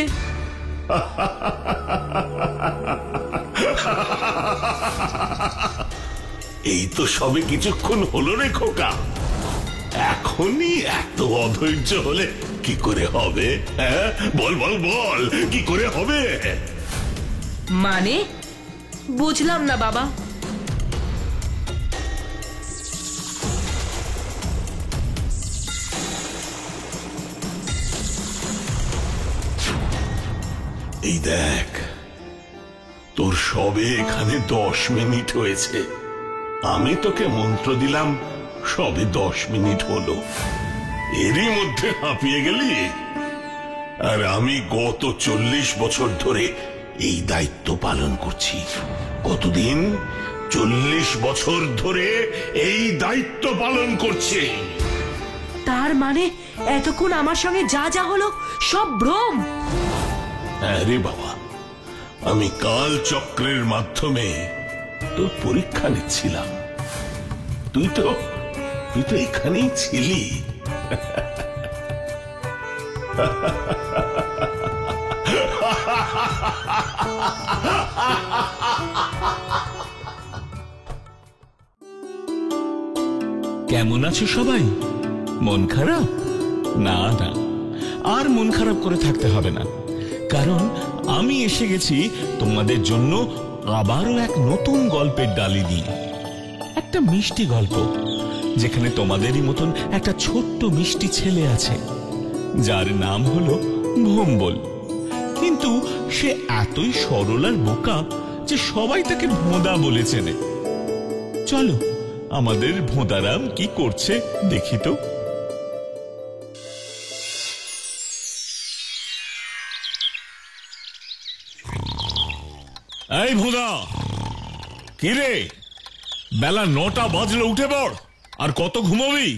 এই তো সবে কিছুক্ষণ হলো রে খোকা, এখনই এত অধৈর্য হলে কি করে হবে? হ্যাঁ, বল বল বল, কি করে হবে? মানে বুঝলাম না বাবা। এই দেখ, তোর সবে এখানে 10 মিনিট হয়েছে। আমি তোকে মন্ত্র দিলাম সবে 10 মিনিট হলো, এরই মধ্যে হাঁপিয়ে গেলি। আর আমি গত 40 বছর ধরে এই দায়িত্ব পালন করছি। কতদিন? 40 বছর ধরে এই দায়িত্ব পালন করছি। তার মানে এতক্ষণ আমার সঙ্গে যা যা হলো সব ভ্রম? আরে বাবা, আমি কাল চক্রের মাধ্যমে তোর পরীক্ষা নিচ্ছিলাম। তুই তো এখানেই ছিলি। কেমন আছো সবাই? মন খারাপ? না না, আর মন খারাপ করে থাকতে হবে না, কারণ আমি এসে গেছি তোমাদের জন্য আবারও এক নতুন গল্পের ডালি নিয়ে। একটা মিষ্টি গল্প, যেখানে তোমাদেরই মতন একটা ছোট্ট মিষ্টি ছেলে আছে, যার নাম হলো ভোম্বল। কিন্তু সে এতই সরল আর বোকা যে সবাই তাকে ভোঁদা বলে চেনে। চলো আমাদের ভোঁদারাম কি করছে দেখি তো। এই ভোঁদা, কি রে, বেলা 9টা বাজলে উঠে পড়। আর কত ঘুমোবি?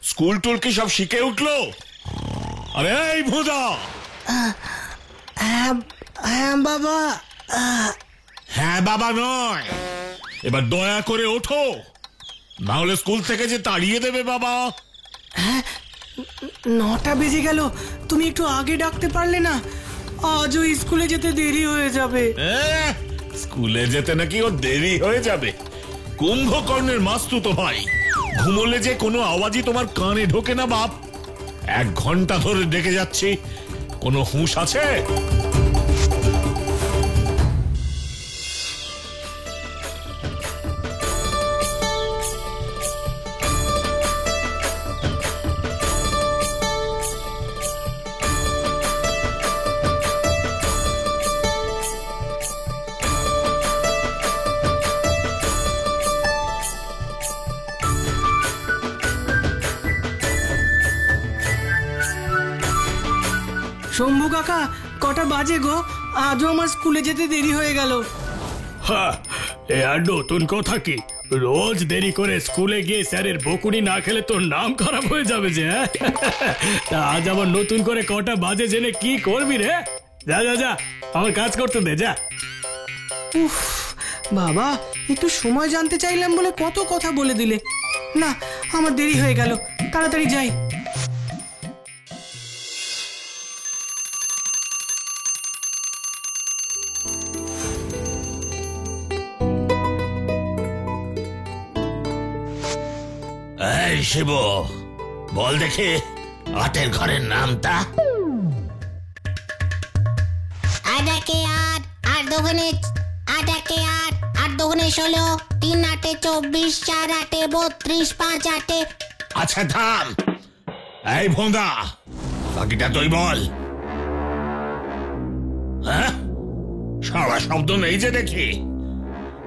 স্কুল টুল কি সব শিখে উঠলো? আরে এই ভোঁদা! হ্যাঁ বাবা। হ্যাঁ বাবা নয়, এবার দয়া করে ওঠো, না হলে স্কুল থেকে যে তাড়িয়ে দেবে বাবা। 9টা বেজে গেল, তুমি একটু আগে ডাকতে পারলে না? আজও স্কুলে যেতে দেরি হয়ে যাবে। স্কুলে যেতে নাকি ওর দেরি হয়ে যাবে? কুম্ভকর্ণের মাস্তুতো ভাই, ঘুমোলে যে কোনো আওয়াজই তোমার কানে ঢোকে না বাপ। 1 ঘন্টা ধরে ডেকে যাচ্ছি, কোনো হুঁশ আছে? শম্ভু কাকা, কটা বাজে গো? আজও আমার স্কুলে যেতে দেরি হয়ে গেল। হ্যাঁ, এ আর নতুন কথা কি? রোজ দেরি করে স্কুলে গিয়ে স্যারের বকুনি না খেলে তোর নাম খারাপ হয়ে যাবে যে। হ্যাঁ, তা আজ আবার নতুন করে কটা বাজে জেনে কি করবি রে? যা যা যা, আমার কাজ করতে দে, যা। উফ বাবা, একটু সময় জানতে চাইলাম বলে কত কথা বলে দিলে। না, আমার দেরি হয়ে গেল, তাড়াতাড়ি যাই। এই শিব, বল দেখে আটের ঘরের নামটা। আট একে আট, আট দুগুণে আট একে আট, আট দুগুণে 16, 3 আটে 24, 4 আটে 32, 5 আটে। আচ্ছা থাম, এই ভোঁদা, বাকিটা তুই বল। হ্যাঁ, সারা শব্দ নেই যে দেখি।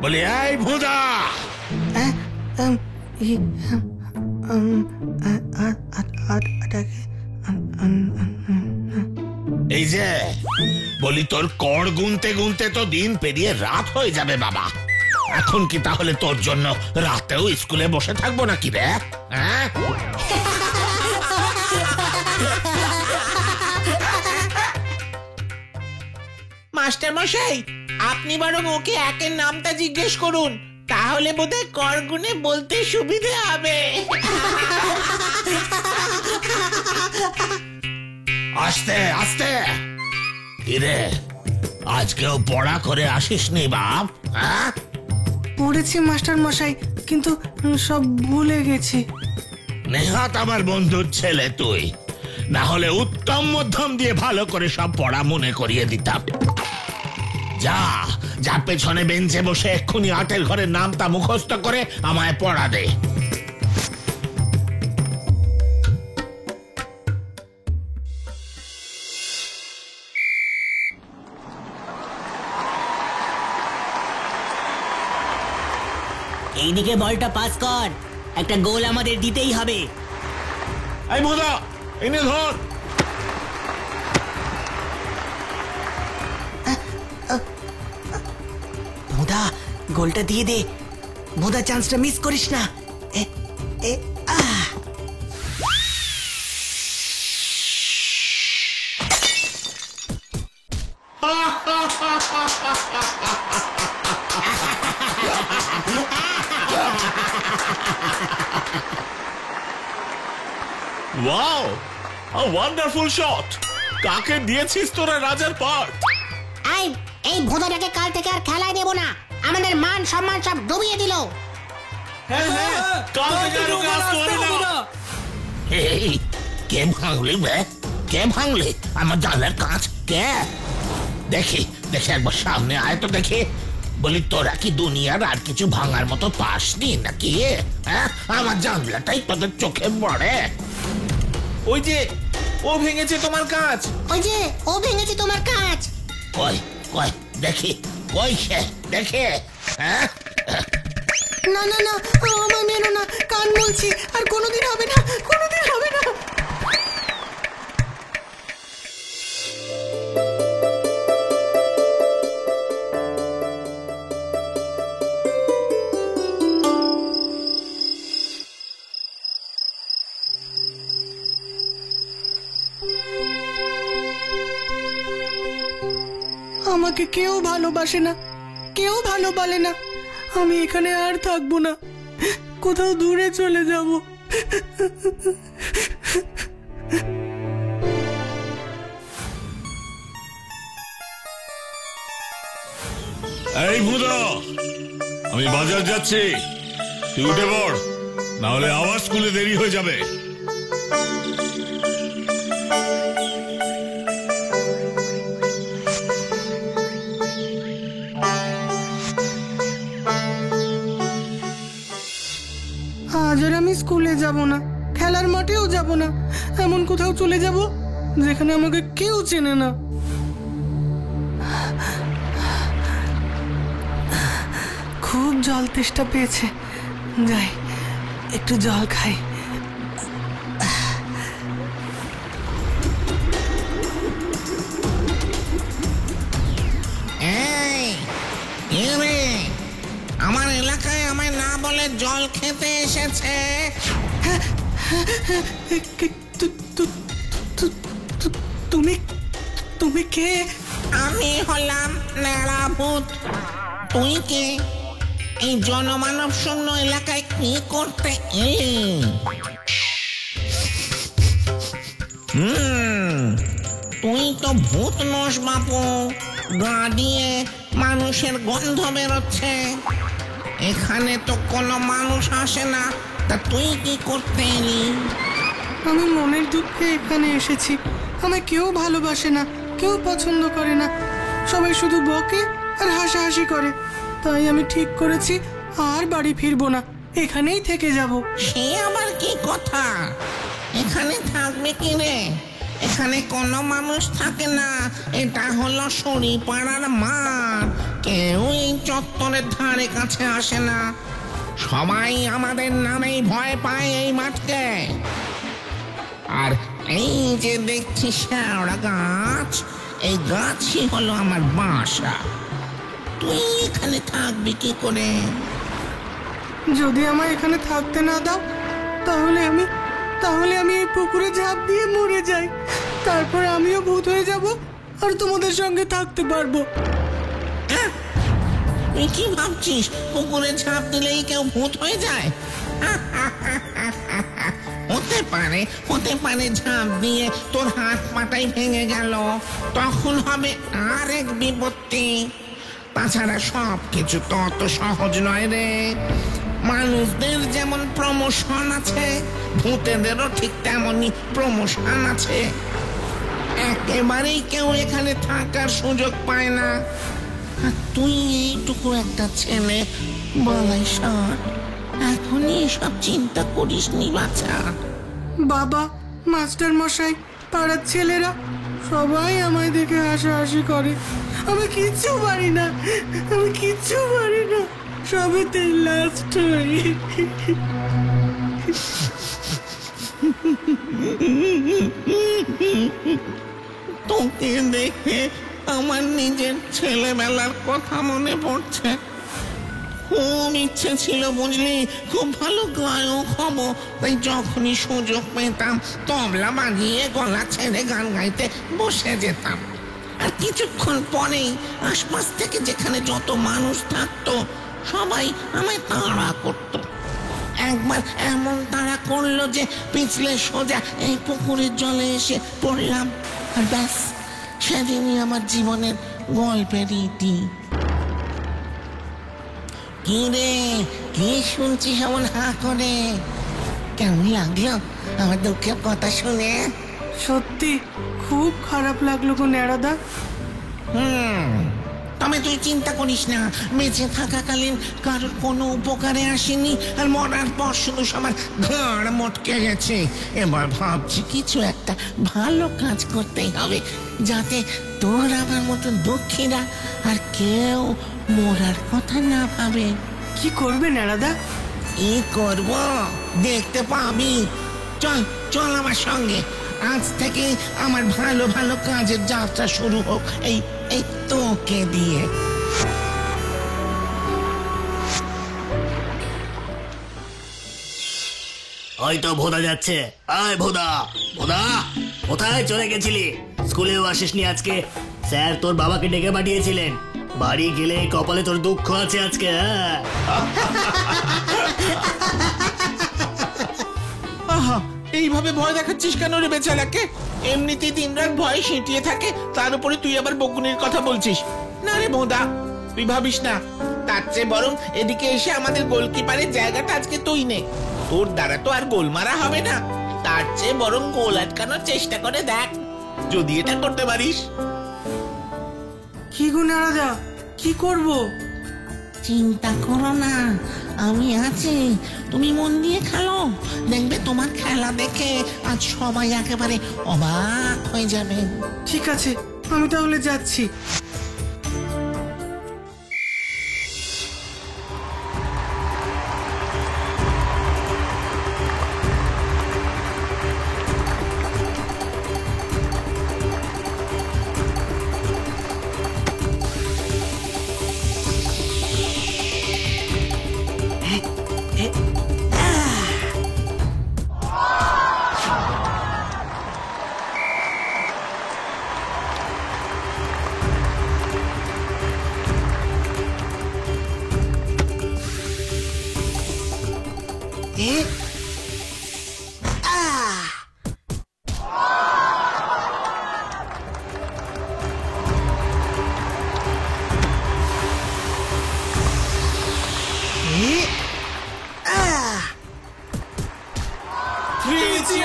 বলি এই ভোঁদা। এই যে বলি, তোর কড় গুনতে গুনতে তো দিন পেরিয়ে রাত হয়ে যাবে বাবা। এখন কি তাহলে তোর জন্য রাতেও স্কুলে বসে থাকবো নাকি রে? হ্যাঁ, মাস্টার মশাই, আপনি বরং ওকে একের নামটা জিজ্ঞেস করুন, তাহলে বোধহয় করগুনে বলতে সুবিধে হবে। আস্তে আস্তে। কিরে, আজকেও পড়া করে আসিসনি বাপ? হ্যাঁ, পড়েছি মাস্টার মশাই, কিন্তু সব ভুলে গেছি। নেহাত আমার বন্ধুর ছেলে তুই, না হলে উত্তম মধ্যম দিয়ে ভালো করে সব পড়া মনে করিয়ে দিতাম। যা যা, পেছনে বেঞ্চে বসে এক্ষুনি আটের ঘরের নামটা মুখস্থ করে আমায় পড়া দে। এইদিকে বলটা পাস কর, একটা গোল আমাদের দিতেই হবে। এই ভোঁদা, এনে ধর। ভোঁদা, গোলটা দিয়ে দে। ভোঁদা, চান্সটা মিস করিস না। Wow, a wonderful shot! কাকে দিয়েছিস তোরা রাজার পাট? এই ভোঁদাটাকে কাল থেকে আর খেলায় দেব না, আমাদের মান সম্মান সব ডুবিয়ে দিল। কাল থেকে আর ওকে আসতে হবে না। এই, কে ভাঙলি বে? কে ভাঙলি আমার জানলার কাঁচ? কে? দেখি দেখি, একবার সামনে আয় তো দেখি। বলি, তোরা কি দুনিয়ার আর কিছু ভাঙার মতো পাসনি নাকি? হ্যাঁ, আমার জানলাটাই তোদের চোখে পড়ে। ওই যে ও ভেঙেছে তোমার কাঁচ। ওই যে ও ভেঙেছে তোমার কাঁচ। কই কই দেখি, কই সে? দেখে। হ্যাঁ, না না না, আমার মেনো না, কান বলছি, আর কোনোদিন হবে না, কোনোদিন হবে না। আমাকে কেউ ভালোবাসে না, কেউ ভালোবাসে না। আমি এখানে আর থাকবো না, কোথাও দূরে চলে যাব। এই ভুদা, আমি বাজার যাচ্ছি, তুই উঠে পড়, না হলে আবার স্কুলে দেরি হয়ে যাবে। আজ আর আমি স্কুলে যাব না, খেলার মাঠেও যাব না, এমন কোথাও চলে যাব যেখানে আমাকে কেউ চেনে না। খুব জল তেষ্টা পেয়েছে, যাই একটু জল খাই। জল খেতে এসেছে। তুমি তুমি কে? আমি হলাম ন্যাড়া ভূত। তুই কে? এই জনমানব শূন্য এলাকায় কি করতে এলি? তুই তো ভূত নস বাপু। গা দিয়ে মানুষের গন্ধ বেরোচ্ছে। এখানে তো কোনো মানুষ আসে না, তা তুই কি করতে এলি? আমি মনের দুঃখে এখানে এসেছি। আমায় কেউ ভালোবাসে না, কেউ পছন্দ করে না, সবাই শুধু বকে আর হাসাহাসি করে। তাই আমি ঠিক করেছি আর বাড়ি ফিরবো না, এখানেই থেকে যাব। সে আবার কি কথা? এখানে থাকবে কি রে? এখানে কোনো মানুষ থাকে না। এটা হলো সরিপাড়ার মাঠ। কেউ এই চত্বরের ধারে কাছে আসে না। সবাই আমাদের নামেই ভয় পায় এই মাঠকে। আর এই যে দেখছি শ্যাওড়া গাছ, এই গাছই হলো আমার বাসা। তুই এখানে থাকবি কি করে? যদি আমায় এখানে থাকতে না দাও তাহলে আমি এই পুকুরে ঝাঁপ দিয়ে মরে যাই। তারপর আমিও ভূত হয়ে যাব আর তোমাদের সঙ্গে থাকতে পারবো। তুই কি ভাবছিস পুকুরে ঝাঁপ দিলেই কেউ ভূত হয়ে যায়? হতে পারে ঝাঁপ দিয়ে তোর হাত পাটাই ভেঙে গেল, তখন হবে আরেক বিপত্তি। তাছাড়া সব কিছু তো অত সহজ নয় রে। মানুষদের যেমন প্রমোশন আছে, ভূতেদেরও ঠিক তেমনই প্রমোশন আছে। একেবারেই কেউ এখানে থাকার সুযোগ পায় না। আর তুই এইটুকু একটা ছেলে, বলাই ষাট, এখনই এসব চিন্তা করিস নি বাচ্চা। বাবা, মাস্টার মশাই, পাড়ার ছেলেরা সবাই আমায় দেখে হাসাহাসি করে। আমি কিচ্ছু পারি না, সবেতে লাস্ট হই। তোকে দেখে আমার নিজের ছেলেবেলার কথা মনে পড়ছে। খুব ইচ্ছে ছিল বুঝলি, খুব ভালো গায়ক হব। তাই যখনই সুযোগ পেতাম তবলা বাজিয়ে গলা ছেড়ে গান গাইতে বসে যেতাম। আর কিছুক্ষণ পরেই আশপাশ থেকে যেখানে যত মানুষ থাকতো সবাই আমায় তাড়া করত। একবার এমন তাড়া করলো যে পিছলে সোজা এই পুকুরের জলে এসে পড়লাম। আর ব্যাস, সেদিনই আমার জীবনের গল্পের ইতি। কি রে, কি শুনছিস এমন হা করে? কেমন লাগলো আমার দুঃখের কথা শুনে? সত্যি খুব খারাপ লাগলো গো ন্যাড়াদা। তবে তুই চিন্তা করিস না, বেঁচে থাকাকালীন কারোর কোনো উপকারে আসেনি, আর মরার পর শুধু সবার ঘাড় মটকে গেছে। এবার ভাবছি কিছু একটা ভালো কাজ করতেই হবে, যাতে তোর আমার মতো দুঃখীরা আর কেউ মরার কথা না ভাবে। কি করবে ন্যাড়াদা? কি করব দেখতে পাবি। চল চল আমার সঙ্গে। আজ থেকে আমার ভালো ভালো কাজের যাত্রা শুরু হোক এই তোকে দিয়ে। হয়তো ভোদা যাচ্ছে। আয় ভোদা, ভোদা কোথায় চলে গেছিলি? স্কুলেও আসিসনি আজকে। স্যার তোর বাবাকে ডেকে পাঠিয়েছিলেন। বাড়ি গেলে কপালে তোর দুঃখ আছে আজকে। আহা, এইভাবে ভয় দেখাচ্ছিস কেন রে বেচারাকে? এমনিতেই দিনরাত ভয় সেঁটিয়ে থাকে, তার উপরে তুই আবার বকুনির কথা বলছিস। না রে বোদা, তুই ভাবিস না। তার চেয়ে বরং এদিকে এসে আমাদের গোলকিপারের জায়গাটা আজকে তুই নে। তোর দ্বারা তো আর গোল মারা হবে না, তার চেয়ে বরং গোল আটকানোর চেষ্টা করে দেখ, যদি এটা করতে পারিস। কি গো ন্যাড়াদা, কি করব? চিন্তা করো না, আমি আছি। তুমি মন দিয়ে খেলো, দেখবে তোমার খেলা দেখে আজ সবাই একেবারে অবাক হয়ে যাবে। ঠিক আছে, আমি তাহলে যাচ্ছি।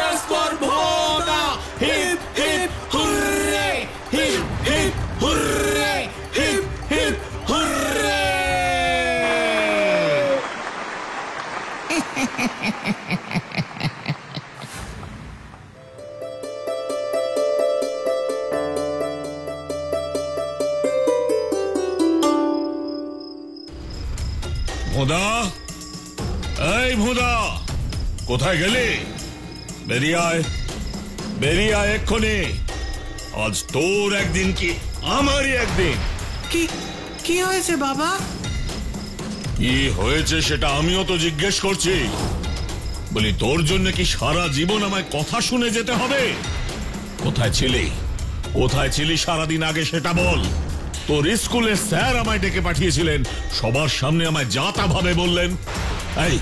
Cheers for Bhoda! Hip hip hooray! Hip hip hooray! Hip hip hooray! ভোঁদা, এই ভোঁদা, কোথায় গেলি? বেরিয়ে আয়, বেরিয়ে আয় এক্ষুনি। আজ তোর একদিন কি আমারই একদিন। কি কি হয়েছে বাবা? কি হয়েছে সেটা আমিও তো জিজ্ঞেস করছি। বলি তোর জন্য কি সারা জীবন আমায় কথা শুনে যেতে হবে? কোথায় ছিলি, কোথায় ছিলি সারাদিন আগে সেটা বল। তোর স্কুলের স্যার আমায় ডেকে পাঠিয়েছিলেন, সবার সামনে আমায় যা তা ভাবে বললেন। এই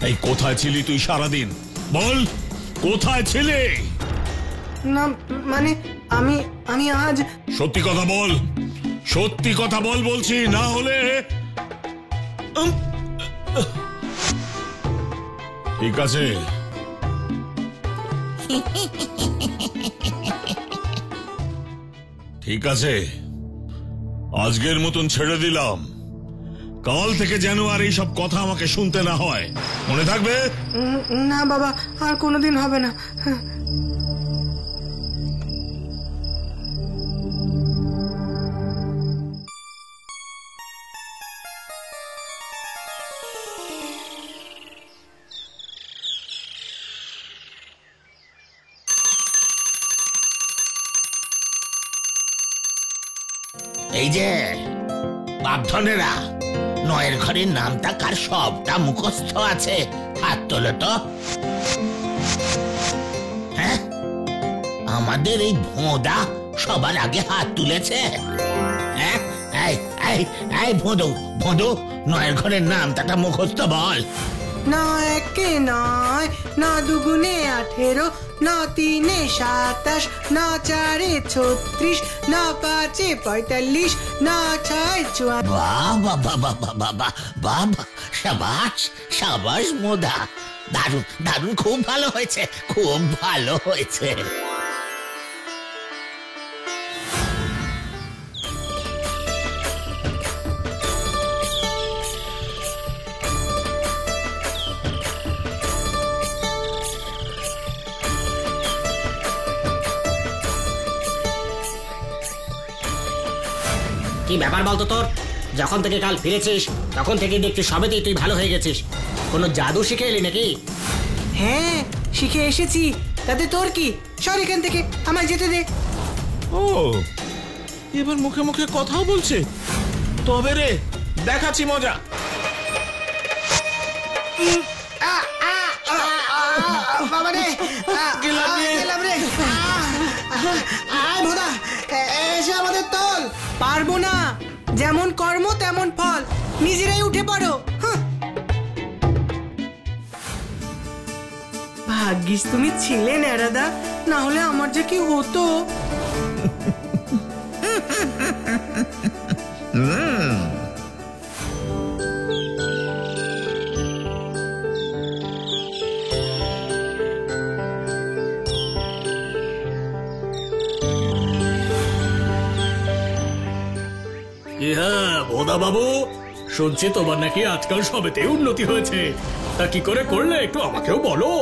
এই কোথায় ছিলি তুই সারাদিন? বল, কোথায় ছিলি? না মানে আমি আমি আজ সত্যি কথা বল, সত্যি কথা বল বলছি, না হলে ঠিক আছে। ঠিক আছে, আজকের মতন ছেড়ে দিলাম। কাল থেকে যেন আর এইসব কথা আমাকে শুনতে না হয়, মনে থাকবে? না বাবা, আর কোনোদিন হবে না। এই যে বাপধনেরা, নয়ের ঘরের নামটা কার সবটা মুখস্থ আছে? হাত তোলো তো। হ্যাঁ, আমাদের এই ভোঁদা সবার আগে হাত তুলেছে। হ্যাঁ, এই এই এই ভোঁদু, ভোঁদু, নয়ের ঘরের নামটা মুখস্থ বল। না একে নয়, না দুগুণে 18, না তিনে 27, না চারে 36, না পাঁচে 45, না ছয় 54। বাবা বাবা বাবা বাবা, সাবাস সাবাস মোদা, দারুণ দারুণ, খুব ভালো হয়েছে, খুব ভালো হয়েছে। কি ব্যাপার বলতো তোর? যখন থেকে কাল ফিরেছিস তখন থেকে দেখছি সবেতেই তুই ভালো হয়ে গেছিস। কোনো জাদু শিখে এলি নাকি? হ্যাঁ, শিখে এসেছি, তাতে তোর কি? সর এখান থেকে, আমায় যেতে দে। ও, এবার মুখে মুখে কথাও বলছে। তবে রে, দেখাচ্ছি মজা। বাবা রে, গেলাম রে। গেলাম রে। আয় ভোদা, এসে আমাদের তোল। পারবো না, যেমন কর্ম তেমন ফল, নিজেরাই উঠে পড়ো। ভাগ্যিস তুমি ছিলে ন্যাড়াদা, না হলে আমার যে কি হতো। হ্যাঁ ভোদা বাবু, শুনছি তোমার নাকি আজকাল সবেতেই উন্নতি হয়েছে। তা কি করে করলে একটু আমাকেও বলো।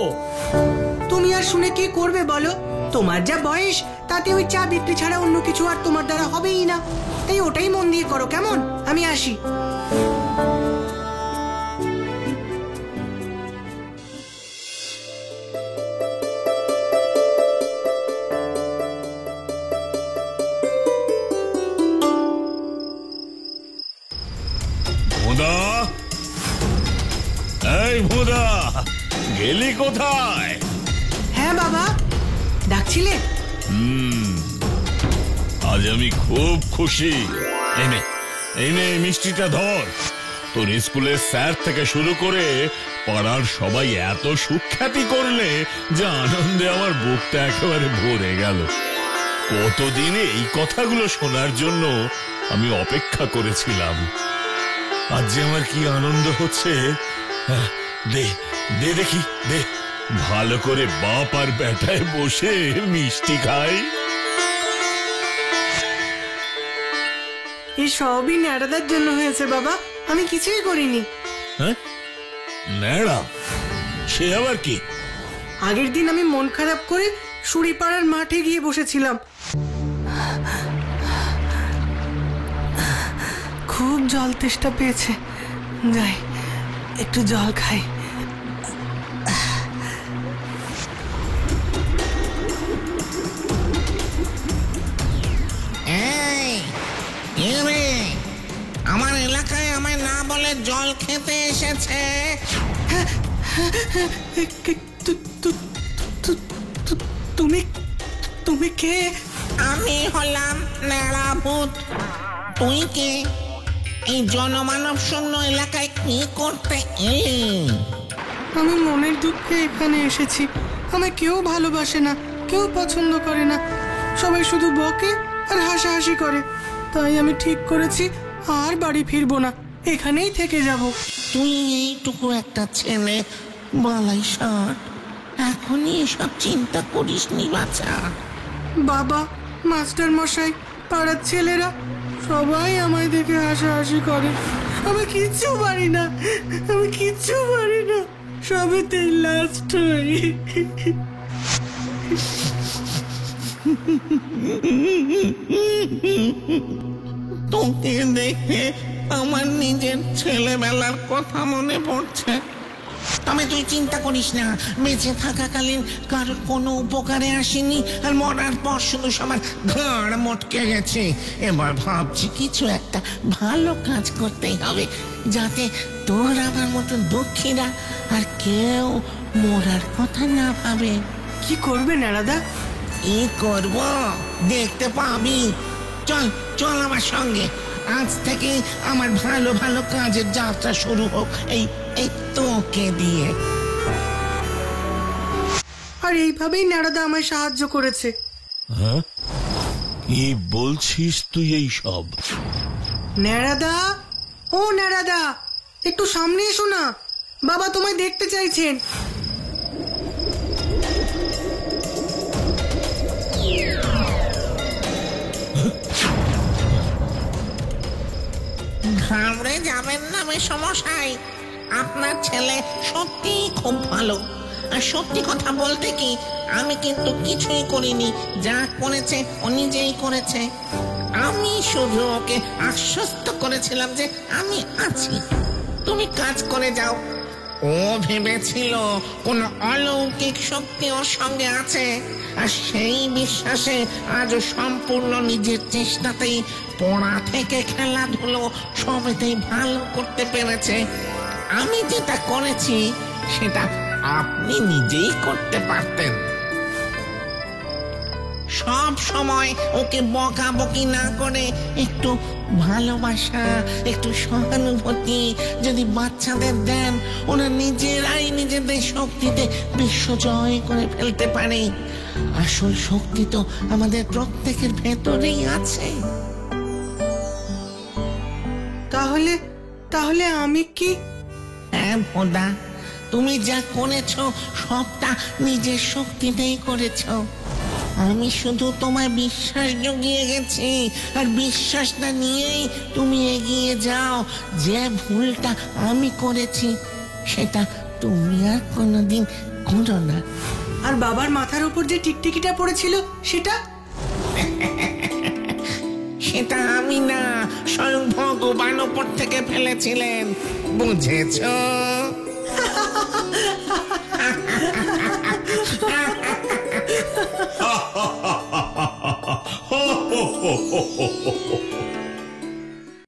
তুমি আর শুনে কি করবে বলো? তোমার যা বয়স, তাতে ওই চা বিক্রি ছাড়া অন্য কিছু আর তোমার দ্বারা হবেই না। তাই ওটাই মন দিয়ে করো, কেমন? আমি আসি। ভোঁদা, এই ভোঁদা, গেলি কোথায়? হ্যাঁ বাবা, ডাকছিলে? আজ আমি খুব খুশি। এই নে মিষ্টিটা ধর। তোর স্কুলের স্যার থেকে শুরু করে পাড়ার সবাই এত সুখ্যাতি করলে যে আনন্দে আমার বুকটা একেবারে ভরে গেল। কতদিন এই কথাগুলো শোনার জন্য আমি অপেক্ষা করেছিলাম। আজ যে আমার কি আনন্দ হচ্ছে। দে দে দেখি, দে ভালো করে বাপ আর বেটায় বসে মিষ্টি খাই। এই সবই ন্যাড়াদার জন্য হয়েছে বাবা, আমি কিছুই করিনি। হ্যাঁ, ন্যাড়া? সে আবার কি? আগের দিন আমি মন খারাপ করে সুরিপাড়ার মাঠে গিয়ে বসেছিলাম। খুব জল তেষ্টা পেয়েছে, যাই একটু জল খাই। এই, কে রে? আমার এলাকায় আমায় না বলে জল খেতে এসেছে। তুমি তুমি কে? আমি হলাম ন্যাড়া ভূত। তুই কে? এই জনমানব শূন্য এলাকায় কি করতে এলি? আমি মনের দুঃখে এখানে এসেছি। আমায় কেউ ভালোবাসে না, কেউ পছন্দ করে না, সবাই শুধু বকে আর হাসাহাসি করে। তাই আমি ঠিক করেছি আর বাড়ি ফিরবো না, এখানেই থেকে যাব। তুই এইটুকু একটা ছেলে, বালাই ষাট, এখনই এসব চিন্তা করিস নি বাচ্চা। বাবা, মাস্টার মশাই, পাড়ার ছেলেরা সবাই আমায় দেখে হাসাহাসি করে। আমি কিচ্ছু পারি না, আমি কিচ্ছু পারি না, সবেতেই লাস্ট হই। তোকে দেখে আমার নিজের ছেলেবেলার কথা মনে পড়ছে। তবে তুই চিন্তা করিস না, বেঁচে থাকাকালীন কারোর কোনো উপকারে আসেনি, আর মরার পর শুধু সবার ঘাড় মটকে গেছে। এবার ভাবছি কিছু একটা ভালো কাজ করতেই হবে, যাতে তোর আমার মতো দুঃখীরা আর কেউ মরার কথা না ভাবে। কি করবে ন্যাড়াদা? কি করব দেখতে পাবি। চল চল আমার সঙ্গে, আজ থেকে আমার ভালো ভালো কাজের যাত্রা শুরু হোক এই এই তোকে দিয়ে। আর এইভাবেই ন্যাড়াদা আমায় সাহায্য করেছে। হ্যাঁ, কি বলছিস তুই এই সব? ন্যাড়াদা, ও ন্যাড়াদা, একটু সামনে এসো না, বাবা তোমায় দেখতে চাইছেন। ঘাবড়ে যাবেন না মেসমশাই, আপনার ছেলে সত্যি খুব ভালো। আর সত্যি কথা বলতে কি, আমি কিন্তু কিছুই করিনি, যা করেছে ও নিজেই করেছে। আমি শুধু ওকে আশ্বস্ত করেছিলাম যে আমি আছি, তুমি কাজ করে যাও। ও ভেবেছিল কোনো অলৌকিক শক্তি ওর সঙ্গে আছে, আর সেই বিশ্বাসে আজও সম্পূর্ণ নিজের চেষ্টাতেই পড়া থেকে খেলাধুলো সবেতেই ভালো করতে পেরেছে। আমি যেটা করেছি সেটা আপনি নিজেই করতে পারতেন। সব সময় ওকে বকাবকি না করে একটু ভালোবাসা, একটু সহানুভূতি যদি বাচ্চাদের দেন, ওরা নিজেরাই নিজেদের শক্তিতে বিশ্ব জয় করে ফেলতে পারে। আসল শক্তি তো আমাদের প্রত্যেকের ভেতরেই আছে। তাহলে তাহলে আমি কি? হ্যাঁ ভোদা, তুমি যা করেছ সবটা নিজের শক্তিতেই করেছ। আমি শুধু তোমায় বিশ্বাস জুগিয়ে গেছি, আর বিশ্বাসটা নিয়েই তুমি এগিয়ে যাও। যে ভুলটা আমি করেছি সেটা তুমি আর কোনোদিন করো না। আর বাবার মাথার উপর যে টিকটিকিটা পড়েছিল সেটা? সেটা আমি না, স্বয়ং ভগবান ওপর থেকে ফেলেছিলেন, বুঝেছ?